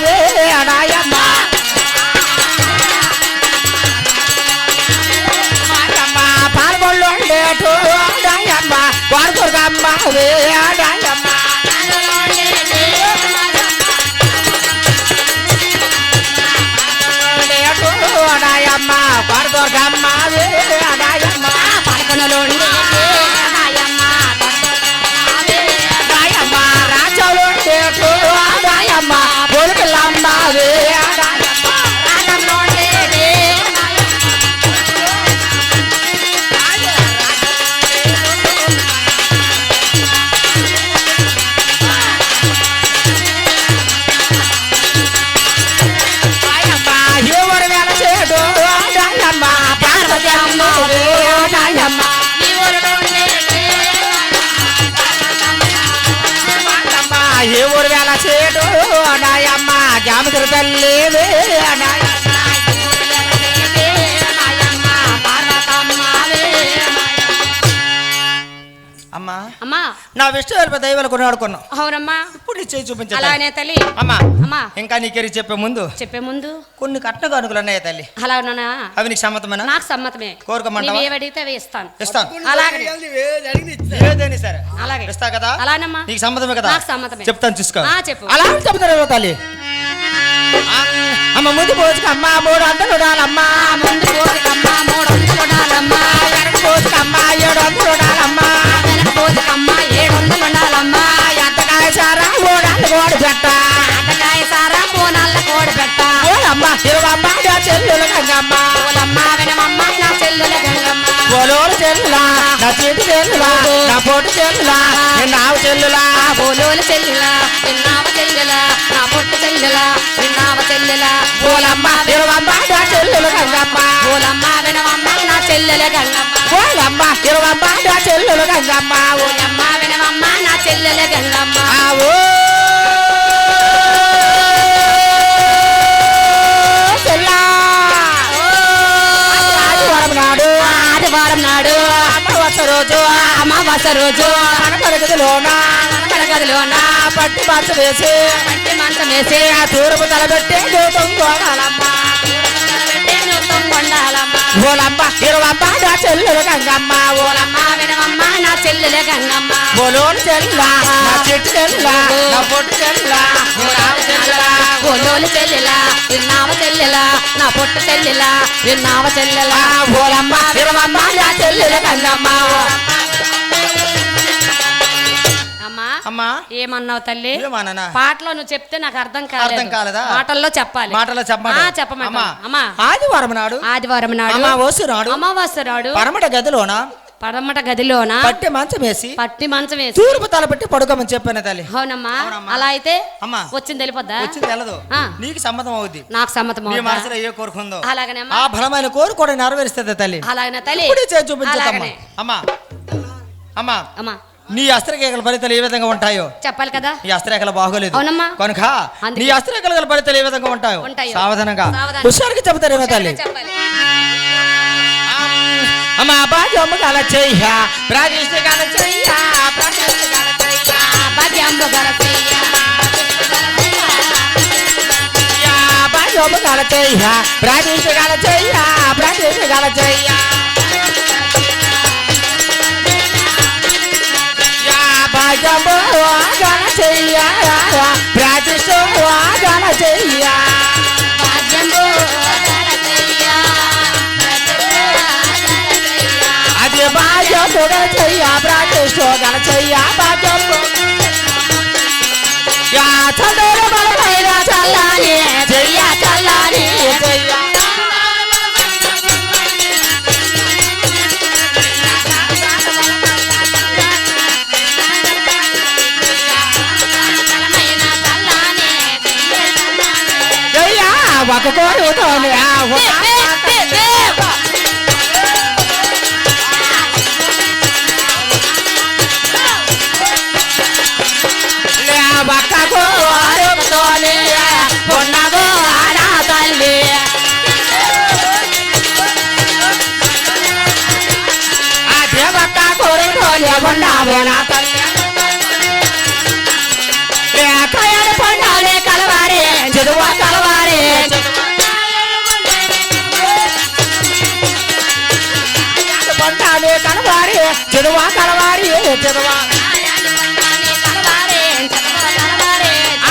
Speaker 1: వేడాయమ్మ పాల్గొండు ఉండేటోడాయమ్మ కొడుకురమ్మ వేడాయమ్మ ఉండేటోడాయమ్మ కొడుకురమ్మ వేడాయమ్మ
Speaker 3: పడకనలో
Speaker 1: రాజమ్మ పొలుకులమ్మ వేడాయమ్మ ఎవరు వెలసేడు రాయమ్మ పార్వతి అమ్మ వేడాయమ్మ ఏ ఊరు వేళ చేడు నాయమ్మ జామతుల తల్లి అమ్మా
Speaker 3: అమ్మా
Speaker 1: నా విష్ణు వెళ్ళిపో దైవాలు కొన్ని ఆడుకున్నాం
Speaker 3: అవునమ్మా
Speaker 1: ఇప్పుడు నీ చేయి చూపించా
Speaker 3: అలానే తల్లి
Speaker 1: అమ్మా
Speaker 3: అమ్మా
Speaker 1: ఇంకా నీకెరి చెప్పే ముందు కొన్ని కట్న కానుకలు ఉన్నాయి తల్లి
Speaker 3: అలానా
Speaker 1: అవి నీకు సమ్మతమేనా
Speaker 3: నాకు సమ్మతమే
Speaker 1: కోరుకోమంటావా?
Speaker 3: నువ్వు ఏవడిగితే అవి ఇస్తాను
Speaker 1: ఇస్తాను
Speaker 3: అలాగే
Speaker 1: ఏదైనా సరే
Speaker 3: అలాగే
Speaker 1: ఇస్తా కదా
Speaker 3: అలానమ్మా
Speaker 1: నీకు సమ్మతమే కదా
Speaker 3: నాకు సమ్మతమే
Speaker 1: చెప్తాను చూసుకో
Speaker 3: చెప్పు
Speaker 1: అలా చెప్తారు తల్లి అమ్మ ముందు పోచుకమ్మ 300 ఉండాలమ్మా
Speaker 3: ముందు పోతుకమ్మా 300 ఉండాలమ్మా
Speaker 1: వెనక పోచుకమ్మ 700 ఉండాలమ్మా
Speaker 3: వెనక పోతుకమ్మా 700 ఉండాలమ్మా
Speaker 1: ఎంతకాయ సారా 300 కోడి పెట్ట
Speaker 3: అట్టకాయ సారా కోనల్ల కోడి పెట్ట
Speaker 1: ఓలమ్మ ఇరవమ్మ నా చెల్లెలు గంగమ్మ
Speaker 3: ఓలమ్మ వినమమ్మ నా చెల్లెల గంగమ్మ
Speaker 1: ఓలోలు చెల్లులా నా చేతి చెల్లులా నా పొట్టు చెల్లులా నావు చెల్లులా
Speaker 3: ఓలోలు చెల్లెల విన్నావ చెల్లెల నా పొట్టు చెల్లెల విన్నావ చెల్లెల
Speaker 1: ఓలమ్మ ఇరవమ్మ నా చెల్లెలు గంగమ్మ
Speaker 3: ఓలమ్మ వినమమ్మ నా చెల్లెల గంగమ్మ
Speaker 1: ఓలమ్మ ఇరవమ్మ నా చెల్లెలు గంగమ్మ
Speaker 3: ఓలమ్మ వినమమ్మ నా చెల్లెల గంగమ్మ
Speaker 1: ఆవో చెల్లా
Speaker 3: ఆదివారం నాడు అమావాస రోజు గదిలోన
Speaker 1: పట్టి మంచం వేసి
Speaker 3: పట్టి మంచం వేసి
Speaker 1: తూర్పు తలబెట్టి దూతం కోడాలమ్మ
Speaker 3: కొండాలమ్మ
Speaker 1: ఓలమ్మ ఇరవమ్మ నా చెల్లెలు గంగమ్మ
Speaker 3: ఓలమ్మ వినమమ్మ నా చెల్లెల గంగమ్మ
Speaker 1: ఓలోలు చెల్లా నా చెట్టు చెల్లా నా పొట్టు చెల్లా
Speaker 3: ఓలోలు చెల్లెల విన్నావ చెల్లెల నా పొట్టు చెల్లెల విన్నావ చెల్లెల
Speaker 1: ఓలమ్మ ఇరవమ్మ నా చెల్లెలు గంగమ్మ
Speaker 3: అమ్మా
Speaker 1: అమ్మా
Speaker 3: ఏమన్నావు తల్లి
Speaker 1: ఏమన్నానా?
Speaker 3: పాటలో నువ్వు చెప్తే నాకు అర్థం
Speaker 1: అర్థం కాలేదా?
Speaker 3: మాటల్లో చెప్పాలి
Speaker 1: మాటలో చెప్పమంటావా?
Speaker 3: చెప్పమంటా అమ్మా
Speaker 1: ఆదివారం నాడు
Speaker 3: ఆదివారం నాడు
Speaker 1: అమావాస్య నాడు
Speaker 3: అమావాస్య నాడు
Speaker 1: పరమట గదిలోన
Speaker 3: పడమట గదిలోన
Speaker 1: పట్టి మంచం వేసి
Speaker 3: పట్టి మంచం వేసి
Speaker 1: తూర్పు తలపెట్టి పడుకోమని చెప్పాను తల్లి
Speaker 3: అవునమ్మా
Speaker 1: అవునమ్మా.
Speaker 3: అలా అయితే
Speaker 1: అమ్మా.
Speaker 3: వచ్చింది వెళ్ళిపోద్దా
Speaker 1: వచ్చింది వెళ్ళదు
Speaker 3: ఆ.
Speaker 1: నీకు సమ్మతం అవుద్ది
Speaker 3: నాకు సమ్మతం
Speaker 1: నీ
Speaker 3: అవుద్దా?
Speaker 1: మనసులో ఏ కోరుకుందో
Speaker 3: అలాగనేమ్మా
Speaker 1: ఆ బలమైన కోరు కూడా నెరవేరుస్తుంది తల్లి
Speaker 3: అలాగనే తల్లి
Speaker 1: ఇప్పుడే చేసి చూపించమ్మా
Speaker 3: అలాగనే.
Speaker 1: అమ్మా అమ్మా
Speaker 3: అమ్మా
Speaker 1: నీ అస్త్రకేకల ఫలితాలు ఏ విధంగా ఉంటాయో
Speaker 3: చెప్పాలి కదా
Speaker 1: ఈ అస్త్రరేఖలు బాగోలేదు
Speaker 3: అవునమ్మా.
Speaker 1: కనుక
Speaker 3: అందుకే.
Speaker 1: నీ అస్త్రరేఖల ఫలితాలు ఏ విధంగా ఉంటాయో
Speaker 3: ఉంటాయో.
Speaker 1: సావధానంగా
Speaker 3: సావధానం.
Speaker 1: హుషారుగా చెబుతారేమో తల్లి
Speaker 3: చెప్పాలి
Speaker 1: అమ్మా బాజమ్మ కాల చెయ్య ప్రాతిష్ఠ కాల చెయ్య ప్రాతిష్ఠ కాల చెయ్య
Speaker 3: భాగ్యంబు గలసయ్య
Speaker 1: బాజమ్మ కాల చెయ్య ప్రాతిష్ఠ కాల చెయ్య ప్రాతిష్ఠ కాల చెయ్య బాజమ్మ కాల చెయ్య ప్రాతిష్ఠ కాల చెయ్య
Speaker 3: భాగ్యంబు గలసయ్య
Speaker 1: అది బాజమ్మ కాల చెయ్య ప్రాతిష్ఠ కాల చెయ్య బాజమ్మ యా చదర బలమైన చల్లాని చెయ్య చల్లాని చెయ్య చెయ్య ఒక కోరుతోనే ఒక్క కోరుతోనే ఉన్నదో ఆడా తల్లి అదే ఒక్క కోరుతోనే ఉన్నావే నా తల్లి లేక పండాలే కలవారే చదువా కలవారి చదువా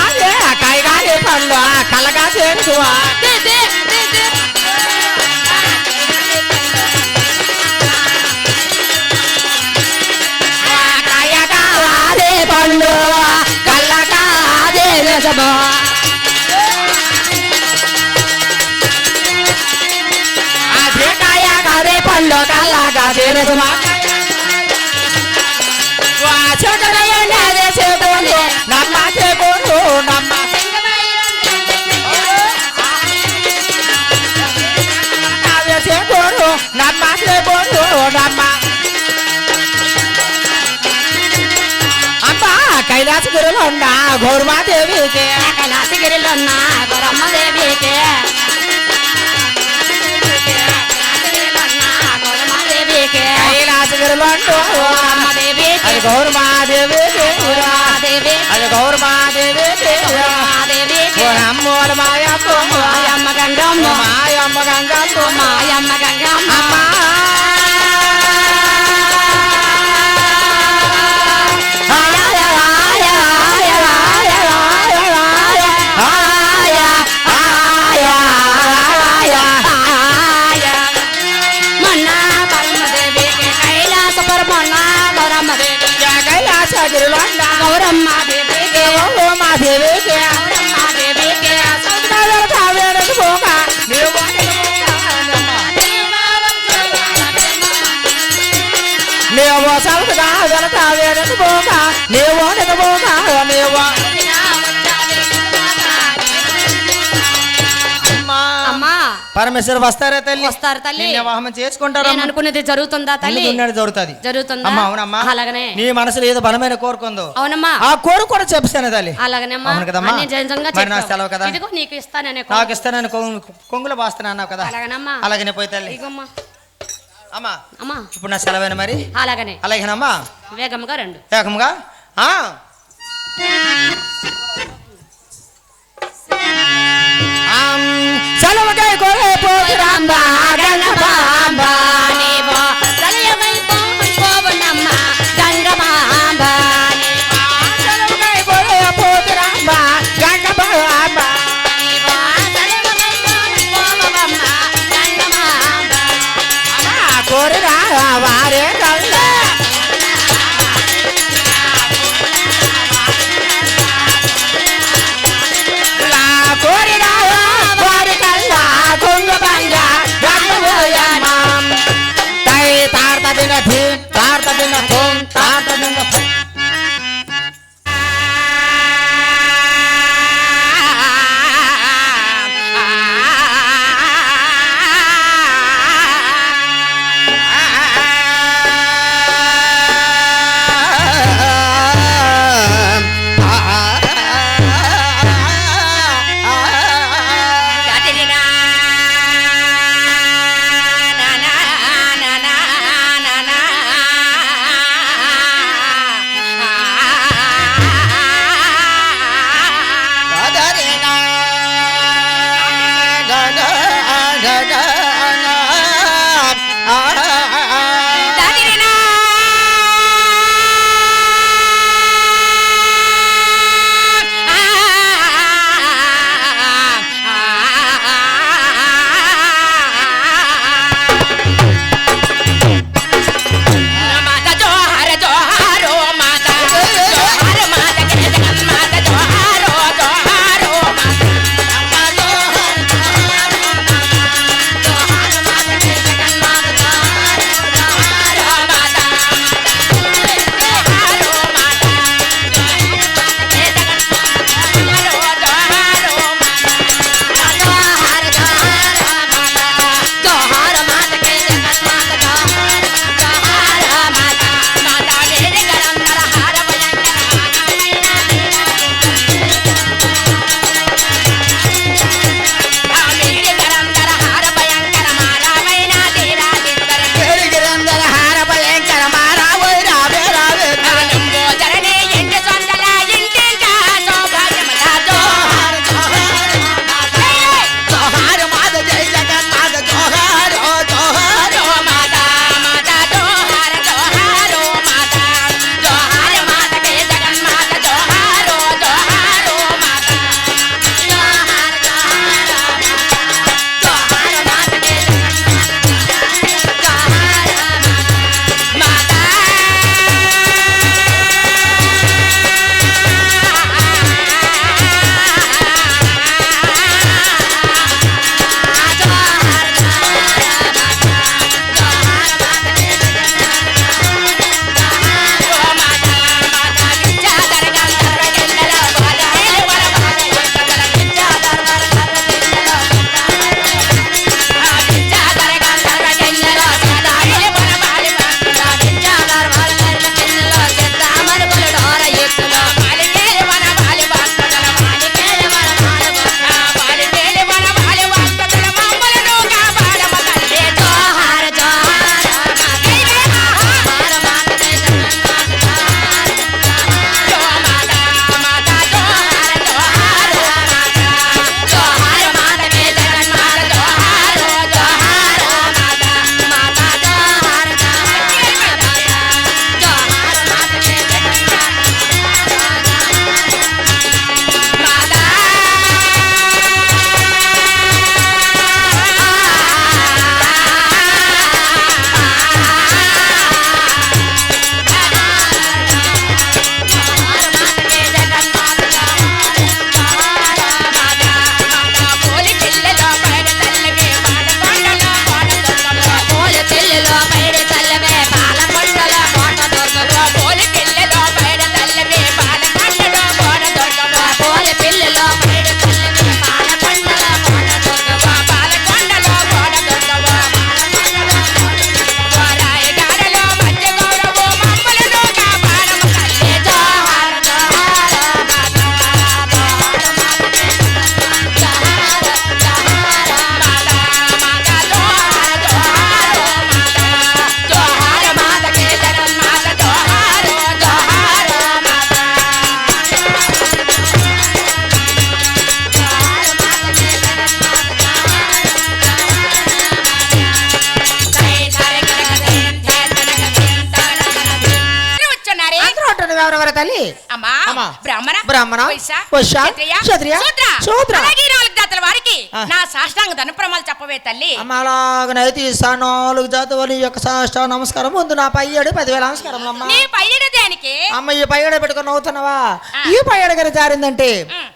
Speaker 1: అదే కాయగానే పండు కలగా చేరువా కాయగాదే పండు కలగాదే నిజమా అదే కాయగాదే పండు కలగాదే నిజమా నమ్మ చెబురు నమ్మ చెబురు నమ్మ చెబురు నమ్మ అమ్మ కైలాసగిరిలో ఉన్న గౌరమాదేవికి
Speaker 3: కైలాసగిరిలో ఉన్న గౌరమ్మదేవికి
Speaker 1: కైలాసగిరిలో అది గౌరమాదేవికి అది గౌరమాదేవికి అమ్మోడ మాయమ్మ
Speaker 3: మాయమ్మ గంగమ్మ
Speaker 1: మాయమ్మ గంగమ్మ
Speaker 3: మాయమ్మ గంగమ్మ గౌరమ్మ దేవికి
Speaker 1: మా దేవికి
Speaker 3: గౌరమ్మ దేవికి
Speaker 1: నీవు సౌతుగా వెళతావే పోగా నీవు పోగా నీవు
Speaker 3: అమ్మా
Speaker 1: పరమేశ్వరు వస్తారా తల్లి
Speaker 3: వస్తారు తల్లి
Speaker 1: వివాహం చేసుకుంటారు
Speaker 3: నేను అనుకున్నది జరుగుతుందా తల్లి
Speaker 1: జరుగుతుంది
Speaker 3: జరుగుతుందా
Speaker 1: అమ్మా అవునమ్మా
Speaker 3: అలాగనే
Speaker 1: నీ మనసులో ఏదో బలమైన కోరుకుందో
Speaker 3: అవునమ్మా
Speaker 1: ఆ కోరు కూడా చెప్పాను తల్లి
Speaker 3: అలాగనేమ్మా
Speaker 1: అవును కదమ్మా
Speaker 3: అన్ని నిజంగా
Speaker 1: మరి నా
Speaker 3: చెప్పావు.
Speaker 1: సెలవు కదా
Speaker 3: ఇదిగో నీకు ఇస్తాననే
Speaker 1: నాకు ఇస్తానని కొంగులు బాస్తాను అన్నావు కదా
Speaker 3: అలాగనమ్మా
Speaker 1: అలాగనే పోయి తల్లి
Speaker 3: ఇగోమ్మా
Speaker 1: అమ్మా
Speaker 3: అమ్మా
Speaker 1: ఇప్పుడు నా సెలవేనా మరి
Speaker 3: అలాగనే
Speaker 1: అలాగేనమ్మా
Speaker 3: వేగంగా రండు
Speaker 1: ఏకంగా సెలవుకై కోరే పోతురాంబా
Speaker 3: గంగమాంబ నీవో సలయమై పోవునమ్మ గంగమాంబ
Speaker 1: సెలవుకై కోరే పోతురాంబా గంగమాంబ
Speaker 3: నీవో సలయమై పోవునమ్మ గంగమాంబ
Speaker 1: కోరిరా వారే కళ్ళ కోరిరా వారి కళ్ళ కొంగు బంగ తై తార్త దిన థీం తార్త దిన థోం తార్త దిన థోం తల్లి
Speaker 3: అమ్మా
Speaker 1: అమ్మా.
Speaker 3: బ్రాహ్మణ
Speaker 1: బ్రాహ్మణ,
Speaker 3: వైశ్య,
Speaker 1: వైశ్య,
Speaker 3: క్షత్రియ,
Speaker 1: క్షత్రియ,
Speaker 3: శూద్ర.
Speaker 1: శూద్ర.
Speaker 3: అలాగే ఈ 4 జాతుల వారికి
Speaker 1: ఆ.
Speaker 3: నా సాష్టాంగ ధనప్రమాలు చెప్పవే తల్లి.
Speaker 1: అమ్మ అలాగనైతే ఈ 4 జాతువుల యొక్క సాష్టాంగ నమస్కారం ముందు నా పై ఏడు 10,000 నమస్కారం అమ్మ.
Speaker 3: నీ పైన దేనికి?
Speaker 1: అమ్మ ఈ పై ఏడు పెట్టుకుని నవ్వుతున్నావా?
Speaker 3: ఆ.
Speaker 1: ఈ పై ఏడు గారు జారిందంటే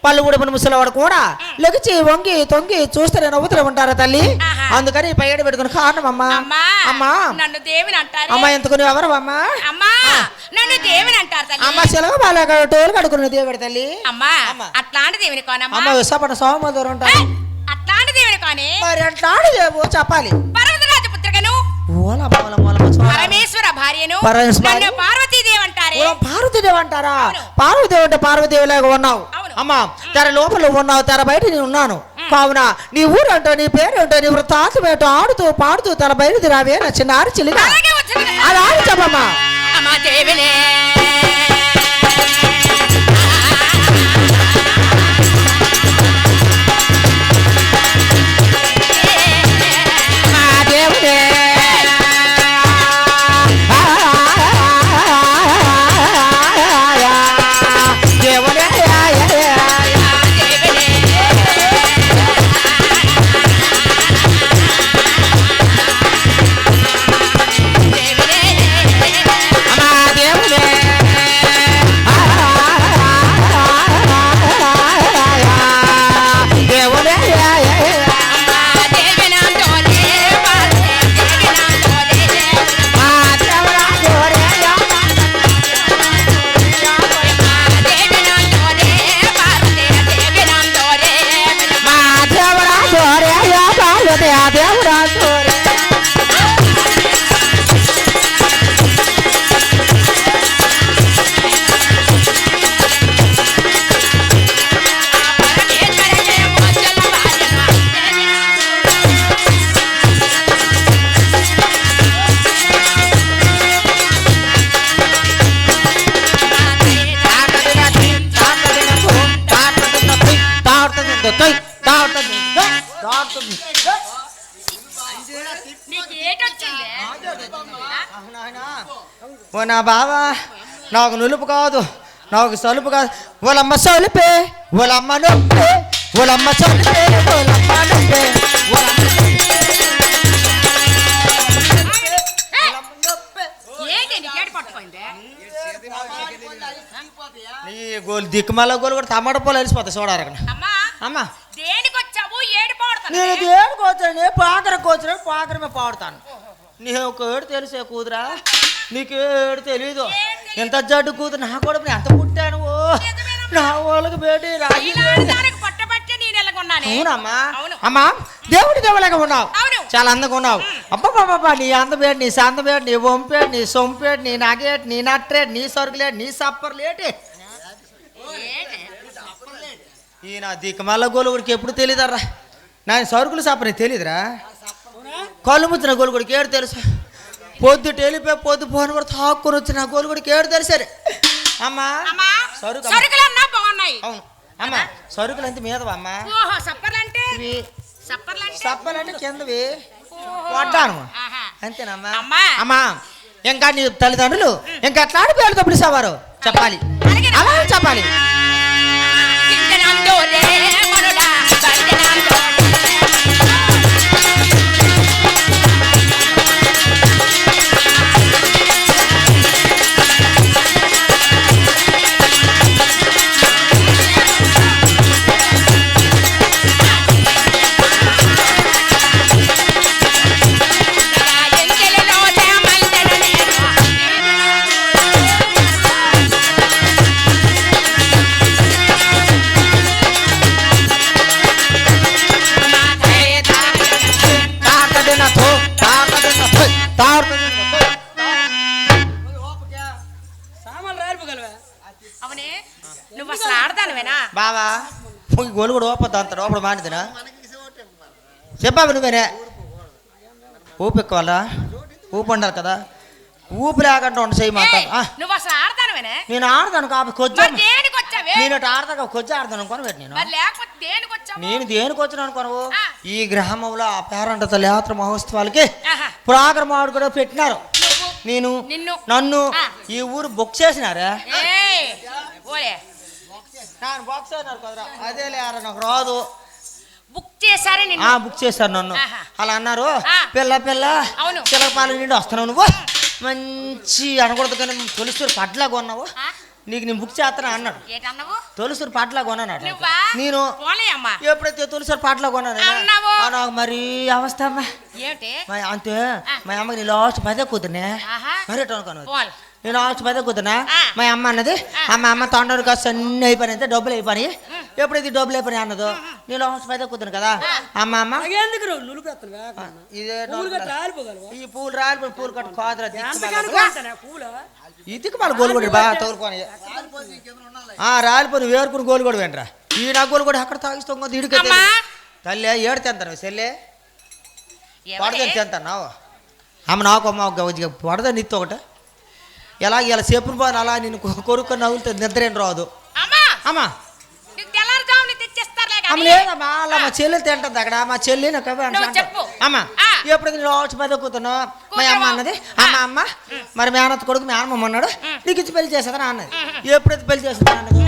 Speaker 1: పళ్ళు ఉడిపిన ముసలివాడు కూడా లెగిచి వంగి తొంగి చూస్తే నవ్వుతూ ఉంటారా తల్లి?
Speaker 3: ఆహా.
Speaker 1: అందుకని ఈ పై ఏడు పెట్టుకుని కారణం అమ్మా.
Speaker 3: అమ్మా
Speaker 1: అమ్మా
Speaker 3: నన్ను దేవిని అంటారు.
Speaker 1: అమ్మ ఎందుకు నువ్వు ఎవరు అమ్మా?
Speaker 3: అమ్మా నన్ను దేవిని అంటారు తల్లి.
Speaker 1: అమ్మ శిలవ బాగా టోలు కడుకున్న దేవుడు తల్లి.
Speaker 3: అమ్మా
Speaker 1: అమ్మా.
Speaker 3: అట్లాంటి దేవిని కోనమ్మా.
Speaker 1: అమ్మ విశాఖపట్నం సోమ దూరం ఉంటాను.
Speaker 3: అట్లాంటి దేవిని కోని
Speaker 1: మరి అట్లాంటి దేవు చెప్పాలి.
Speaker 3: పర్వతరాజ పుత్రికను పరమేశ్వర భార్యను
Speaker 1: పరమేశ్వర
Speaker 3: నన్ను పార్వతీదేవి అంటారే.
Speaker 1: పార్వతీదేవి అంటారా?
Speaker 3: అవును.
Speaker 1: పార్వతీదేవి అంటే పార్వతీదేవిలాగా ఉన్నావు.
Speaker 3: అవును.
Speaker 1: అమ్మా తెర లోపల ఉన్నావు, తెర బయట నేను ఉన్నాను. కావున నీ ఊరంటో నీ పేరేంటో నీ వృత్తాంతం ఏంటో ఆడుతూ పాడుతూ తెర బయట రావే నా చిన్న ఆరి చిలిగా
Speaker 3: అలాగే వచ్చింది కదా.
Speaker 1: అది ఆడి చెప్పమ్మా.
Speaker 3: అమ్మా దేవినే
Speaker 1: మా దేవుడే దేవుడే మా దేవుడే దేవుడే మా దేవుడా దేవుడే మా దేవుడా దేవుడే పార్వతి ఆ దేవుడా దేవుడే ఓ నా బావా నాకు నులుపు కాదు, నాకు సలుపు కాదు. వాళ్ళమ్మ సలుపే వాళ్ళమ్మ నొప్పే వాళ్ళమ్మ సలుపే వాళ్ళమ్మ నొప్పే నీ గోలు దిక్కుమల్ల గోలు కూడా టమాటా పూలు కలిసిపోతాయి చూడారు అక్కడ. అమ్మా
Speaker 3: దేనికొచ్చావు ఏడిపోడతాను.
Speaker 1: నేను దేనికి వచ్చాను? పాకరకు వచ్చాను, పాకరమే పాడుతాను. నీకు ఒక ఏడు తెలుసే కూతురా, నీకు ఏడు తెలీదు. ఎంత జడ్డు కూతురు నా కూడా ఎంత పుట్టాను. ఓ నా వాళ్ళకి బేటి రాజీ
Speaker 3: పట్టబట్టే నేను ఎలాగొన్నాను.
Speaker 1: అవునమ్మా.
Speaker 3: అవును.
Speaker 1: అమ్మా దేవుడి దేవులాగా ఉన్నావు,
Speaker 3: అవును.
Speaker 1: చాలా అందంగా ఉన్నావు. అబ్బా నీ అందబేటి నీ సందబేటి నీ వంపేటి నీ సొంపేటి నీ నగేటి నీ నట్రేటి నీ సరుకులేటి నీ సప్పర్లేటి ఈ నా దిక్కుమల్ల గోలుగుడికి ఎప్పుడు తెలియదర్రా. నా సరుకులు సప్పని తెలియదురా. కళ్ళు ముచ్చిన గోలుగుడికి ఏడు తెలుసు. పొద్దు టెలిపోయి పొద్దు పోను కూడా తాక్కుని వచ్చిన గోలుగుడికి ఏడు తెలిసారు. అమ్మా సరుకు
Speaker 3: సరుకులన్నా బాగున్నాయి.
Speaker 1: అవును అమ్మా సరుకులు అంతే మీదవా అమ్మా?
Speaker 3: ఓహో సప్పర్లంటే
Speaker 1: ఇవి
Speaker 3: సప్పర్లంటే
Speaker 1: సప్పలంటే కిందవి వడ్డాను
Speaker 3: ఆహా.
Speaker 1: అంతేనమ్మా.
Speaker 3: అమ్మా.
Speaker 1: అమ్మా ఇంకా నీ తల్లిదండ్రులు ఇంకా ఎట్లా పేరుతో పిలిచేవారు చెప్పాలి, అలా చెప్పాలి.
Speaker 3: చింతనందోరే మనుడా బందనందోరే
Speaker 4: సామాన్లు రాలిపోగలవా?
Speaker 3: అవునే నువ్వు అసలు ఆడతానువేనా?
Speaker 1: బావా గోలు కూడా ఓపద్దు అంత లోపల మానిదినా చెప్పావు నువ్వేనే. ఊపు ఎక్కువాలా? ఊపు ఉండాలి కదా, ఊపు లేకుండా ఉండి చేయమాట.
Speaker 3: నువ్వు అసలు ఆడతానువేనా?
Speaker 1: నేను ఆడతాను కాబట్టి కొంచెం
Speaker 3: దేనికి వచ్చావే?
Speaker 1: నేను ఆడతా కొంచెం ఆడతాను అనుకోను పెట్టి నేను.
Speaker 3: మరి లేకపోతే దేనికి వచ్చావు?
Speaker 1: నేను దేనికి వచ్చిన అనుకోను.
Speaker 3: ఆ.
Speaker 1: ఈ గ్రామంలో ఆ పేరంట యాత్ర మహోత్సవాలకి
Speaker 3: ఆహా.
Speaker 1: ప్రోగ్రాం ఆడు కూడా పెట్టినారు. నేను
Speaker 3: నిన్ను.
Speaker 1: నన్ను
Speaker 3: ఆ.
Speaker 1: ఈ ఊరు బుక్ చేసినారా
Speaker 3: ఏయ్, ఓలే
Speaker 1: బుక్ చేసినారు కదరా అదే లేరా నాకు రాదు
Speaker 3: బుక్ చేశారే నిన్ను.
Speaker 1: బుక్ చేశారు నన్ను
Speaker 3: ఆహా.
Speaker 1: అలా అన్నారు
Speaker 3: ఆ.
Speaker 1: పిల్ల
Speaker 3: అవును.
Speaker 1: చిలక పాలు నిండి వస్తున్నావు నువ్వు మంచి అనకూడదు కానీ తొలిసూరు పడ్లా కొన్నావు
Speaker 3: ఆ?
Speaker 1: నీకు నేను బుక్ చేస్తాను అన్నాడు
Speaker 3: ఏటన్నావు?
Speaker 1: తొలిసూరు పాటలా కొన్నాను
Speaker 3: నువ్వా?
Speaker 1: నేను
Speaker 3: పోలే అమ్మా.
Speaker 1: ఎప్పుడైతే తొలిసూరు పాటలా కొన్నాను
Speaker 3: అన్నావు.
Speaker 1: నాకు మరీ అవస్థ అమ్మా
Speaker 3: ఏమిటి?
Speaker 1: అంతే మా అమ్మకి నీ లాస్ట్ పదే కూతురునే
Speaker 3: ఆహా.
Speaker 1: మరి అనుకోను
Speaker 3: పోల్.
Speaker 1: నేను లాస్ట్ పదే కూతురునా
Speaker 3: ఆ.
Speaker 1: మా అమ్మ అన్నది అమ్మ తొండరు కాస్త అన్ని అయిపోయినాయి డబ్బులు అయిపోయి ఎప్పుడైతే డబ్బులు అయిపోయి అన్నదో నేను లాస్ట్ పదే కూతురు కదా అమ్మ
Speaker 4: నాకెందుకు నులుపెత్తను
Speaker 1: ఇదే
Speaker 4: పూలు కట్టి రాలిపోగలవా?
Speaker 1: ఈ పూలు రాలి పూలు కట్టు కాదురా
Speaker 4: ఎంతకాలం కొంటానే పూలు?
Speaker 1: ఇదికి మన గోలు కూడా బాగా తగులుకొని రాలిపోయి వేరుకుని గోలు కూడా వెంటరా ఈ నా గోలు కూడా అక్కడ తాగిస్తాం ఇడికి
Speaker 3: అమ్మా.
Speaker 1: తల్లి ఏడు తెంతాను చెల్లె
Speaker 3: ఎవరే?
Speaker 1: పడదని తెంతాను అమ్మ నాకు అమ్మ పడద నిత్తి ఒకటి ఎలా ఇలా చెప్పును పోను అలా నేను కొరుక్కొని నవ్వులుతుంది నిద్రేం రాదు
Speaker 3: అమ్మా,
Speaker 1: అమ్మా
Speaker 3: నీకు తెల్లారుజామున తెచ్చిస్తారులే
Speaker 1: అమ్మ
Speaker 3: కానీ.
Speaker 1: లేదమ్మా అలా మా చెల్లెలు తింటుంది అక్కడ మా చెల్లి నాకు అవే
Speaker 3: నువ్వు
Speaker 1: అంటా.
Speaker 3: చెప్పు.
Speaker 1: అమ్మ
Speaker 3: ఆ.
Speaker 1: ఎప్పుడు నేను రోజు పదే కూతున్నా మా అమ్మ అన్నది అమ్మ మరి మేనత్త కొడుకు మీ అమ్మ అన్నాడు నీకు ఇచ్చి పెళ్లి చేసేదా అన్నది ఎప్పుడైతే పెళ్లి చేసేదా అన్నది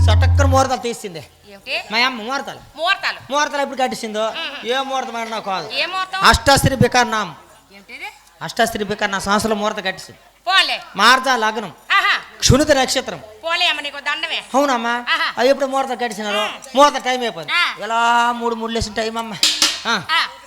Speaker 1: చటక్కన ముహూర్తాలు తీసింది
Speaker 3: ఏమిటి?
Speaker 1: మా అమ్మ ముహూర్తాలు
Speaker 3: ముహూర్తాలు.
Speaker 1: ముహూర్తాలు ఎప్పుడు కట్టించిందో ఏ ముహూర్తం అయినా నాకు కాదు
Speaker 3: ఏ ముహూర్తం?
Speaker 1: అష్టశ్రీ బికర్నాం
Speaker 3: ఏమిటిది?
Speaker 1: అష్టశ్రీ బికర్నా సంవత్సరం ముహూర్తం కట్టించింది
Speaker 3: పోలే.
Speaker 1: మార్జా లగ్నం
Speaker 3: ఆహా.
Speaker 1: క్షుణిత నక్షత్రం
Speaker 3: పోలే అమ్మ, నీకు దండమే.
Speaker 1: అవునమ్మా
Speaker 3: ఆహా.
Speaker 1: అది ఎప్పుడు ముహూర్తం కట్టించినారు ముహూర్తం టైం అయిపోయింది
Speaker 3: ఆ.
Speaker 1: ఎలా మూడు లేసిన టైం అమ్మ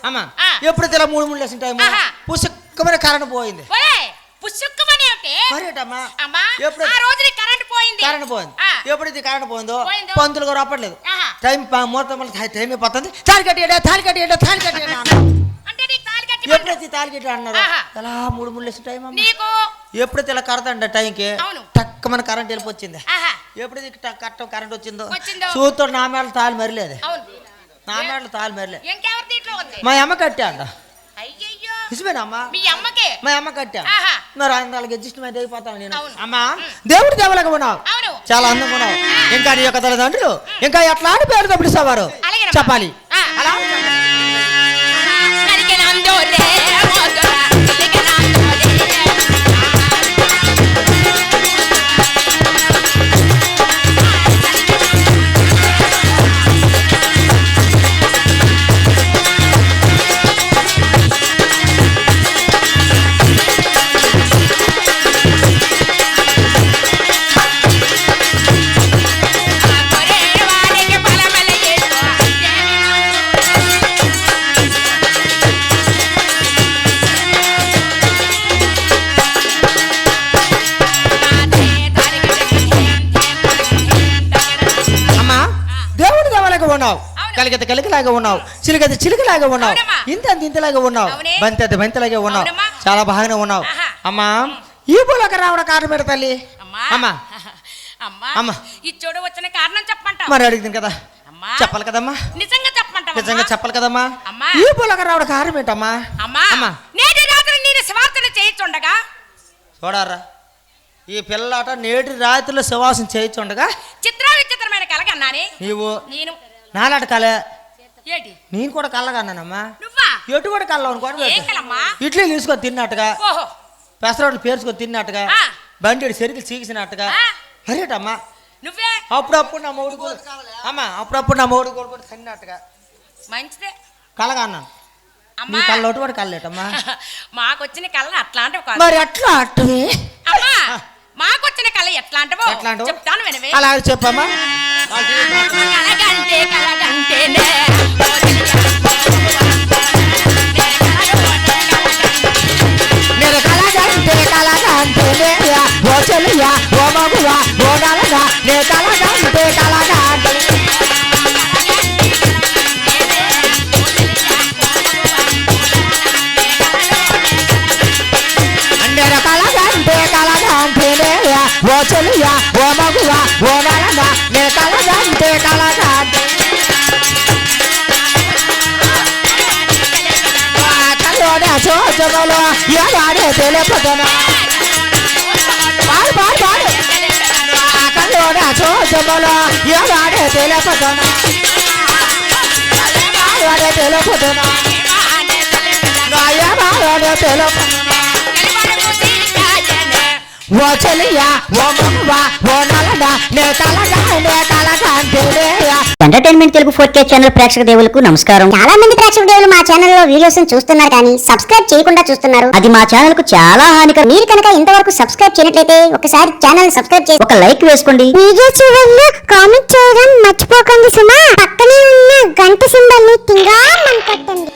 Speaker 1: అమ్మ
Speaker 3: ఆ.
Speaker 1: ఎప్పుడైతే ఇలా మూడు లేసిన టైం
Speaker 3: ఆహా.
Speaker 1: పుస్తకమైన కరెంట్ పోయింది
Speaker 3: పోలే. పుష్చుక్కమని ఏమిటి?
Speaker 1: మరేటమ్మా
Speaker 3: అమ్మా,
Speaker 1: ఎప్పుడు
Speaker 3: ఆ రోజు నీకు కరెంట్ పోయింది.
Speaker 1: కరెంట్ పోయింది
Speaker 3: ఆ.
Speaker 1: ఎప్పుడైతే కరెంట్ పోయిందో
Speaker 3: పోయిందో?
Speaker 1: పంతులు గారు అప్పట్లేదు
Speaker 3: ఆహా.
Speaker 1: టైం ముహూర్తం వల్ల టైం అయిపోతుంది తాలి కట్టేయడా తాలి కట్టేయడా తాలి కట్టేయడా అన్నారు.
Speaker 3: అంటే నీకు తాళి కట్టి
Speaker 1: ఎప్పుడైతే తాలి కట్టి అన్నారు
Speaker 3: ఆహా.
Speaker 1: ఎలా మూడు లేసిన టైం అమ్మ
Speaker 3: నీకు.
Speaker 1: ఎప్పుడైతే ఇలా కడతండి టైంకి
Speaker 3: అవును.
Speaker 1: టక్కమన కరెంట్ వెళ్ళిపోయింది
Speaker 3: ఆహా.
Speaker 1: ఎప్పుడైతే కరెంట్ వచ్చిందో
Speaker 3: వచ్చిందో?
Speaker 1: చూస్తాడు నా మేడ తాలి మరిలేదు
Speaker 3: అవును.
Speaker 1: నా మేడలు తాలి మరిలే
Speaker 3: ఇంకెవరి దీంట్లో ఉంది?
Speaker 1: మా అమ్మ కట్టా అంట
Speaker 3: అయ్యయ్యో,
Speaker 1: నిజమేనమ్మా
Speaker 3: మీ అమ్మకే.
Speaker 1: మా అమ్మ కట్టా
Speaker 3: ఆహా.
Speaker 1: మరి వాళ్ళకి అడ్జస్ట్మెంట్ అయిపోతాను నేను
Speaker 3: అవును.
Speaker 1: అమ్మా దేవుడు దేవలాగా ఉన్నావు
Speaker 3: అవును.
Speaker 1: చాలా అందంగా ఉన్నావు ఇంకా నీ యొక్క తల్లిదండ్రులు ఇంకా ఎట్లాంటి పేరుతో పిలుస్తావారు
Speaker 3: అలాగేనమ్మా.
Speaker 1: చెప్పాలి
Speaker 3: ఆ.
Speaker 1: అలా
Speaker 3: నరికెనందోరే మోదరా, నరికెనందోరే. ఆ కొరేవాడికి బలమలయేదో
Speaker 1: అమ్మా దేవుడు దేవలాగా ఉన్నావు
Speaker 3: అవును.
Speaker 1: కలిగితే కలిగిలాగా ఉన్నావు చిలికైతే చిలికలాగా ఉన్నావు
Speaker 3: అవునమ్మా.
Speaker 1: ఇంత ఇంతలాగా ఉన్నావు
Speaker 3: అవునే.
Speaker 1: బంతి బంతిలాగే ఉన్నావు
Speaker 3: అవునమ్మా.
Speaker 1: చాలా బాగానే ఉన్నావు
Speaker 3: ఆహా.
Speaker 1: అమ్మా ఈ పూలకు రావడం కారణం ఏంటి తల్లి
Speaker 3: అమ్మా.
Speaker 1: అమ్మా
Speaker 3: అమ్మా,
Speaker 1: అమ్మా.
Speaker 3: ఈ చోటు వచ్చిన కారణం చెప్పంటావు.
Speaker 1: మరి అడిగింది కదా
Speaker 3: అమ్మా,
Speaker 1: చెప్పాలి కదమ్మా
Speaker 3: నిజంగా చెప్పంటావా?
Speaker 1: నిజంగా చెప్పాలి కదమ్మా
Speaker 3: అమ్మా.
Speaker 1: ఈ పూలకు రావడం కారణం ఏంటమ్మా
Speaker 3: అమ్మా,
Speaker 1: అమ్మా.
Speaker 3: నేటి రాత్రి నేను స్వార్థన చేయించుండగా
Speaker 1: చూడారా ఈ పిల్లాట నేటి రాత్రిలో సువాసన చేయించుండగా
Speaker 3: చిత్ర విచిత్రమైన కలగన్నానే
Speaker 1: నీవు
Speaker 3: నేను.
Speaker 1: నాలాట కలే
Speaker 3: ఏంటి?
Speaker 1: నేను కూడా కళ్ళగన్నానమ్మా
Speaker 3: నువ్వా?
Speaker 1: ఎటు కూడా కళ్ళ
Speaker 3: ఏం కలమ్మా?
Speaker 1: ఇడ్లీ తీసుకొని తిన్నట్టుగా
Speaker 3: ఓహో.
Speaker 1: పెసరోట్లు పేర్చుకొని తిన్నట్టుగా
Speaker 3: ఆ.
Speaker 1: బండి చెరుకులు చీకిసినట్టుగా
Speaker 3: ఆ.
Speaker 1: అరేటమ్మా
Speaker 3: నువ్వే.
Speaker 1: అప్పుడప్పుడు నా మౌడి అమ్మా అప్పుడప్పుడు నా మౌడి కూడా తిన్నట్టుగా
Speaker 3: మంచిదే
Speaker 1: కలగా అన్నాను నీ
Speaker 3: అమ్మా.
Speaker 1: కళ్ళు ఒకటి కూడా కళ్ళేటమ్మా
Speaker 3: మాకొచ్చిన కళ అట్లాంటివి కాదు.
Speaker 1: మరి ఎట్లా అట్టువి
Speaker 3: అమ్మా, మాకొచ్చిన కళ ఎట్లాంటివో
Speaker 1: ఎట్లాంటివో?
Speaker 3: చెప్తాను వినవే.
Speaker 1: అలాగే చెప్పమ్మా
Speaker 3: కలగంటే కలగంటేనే
Speaker 1: నేను కలగంటే కలగంటే ఓ చెల్లియా ఓ మగువా ఓ నలగా నే కలగంటే కలగంటే నేను కలగంటే కలగంటే ఓ చెల్లియా ఓ మగువా ఓ నలగా నే కలగంటే కలగంటే చోచములు ఎలాడే తెలుపుతున్నా పాడు పాడు పాడు కళ్ళోడ చోచములు ఎలాడే తెలుపుతున్నా తెలుపుతున్నా తెలుపుతున్నా ఓ చెలియా ఓ మమ్మవా ఓ నలడా నే కలగా అంటేనేయా.
Speaker 5: ఎంటర్టైన్మెంట్ తెలుగు 4K ఛానల్ ప్రేక్షక దేవులకు నమస్కారం. చాలా మంది ప్రేక్షక దేవులు మా ఛానల్ లో వీడియోస్ చూస్తున్నారు కానీ సబ్స్క్రైబ్ చేయకుండా చూస్తున్నారు. అది మా ఛానల్ కు చాలా హానికరం. మీరు కనుక ఇంతవరకు సబ్స్క్రైబ్ చేయనట్లయితే ఒకసారి ఛానల్ సబ్స్క్రైబ్ చేసి ఒక లైక్ వేసుకోండి. వీడియో చివరిలో కామెంట్ చేయడం మర్చిపోకండి సుమా. పక్కనే ఉన్న గంట సింబల్ ని టింగా కొట్టండి.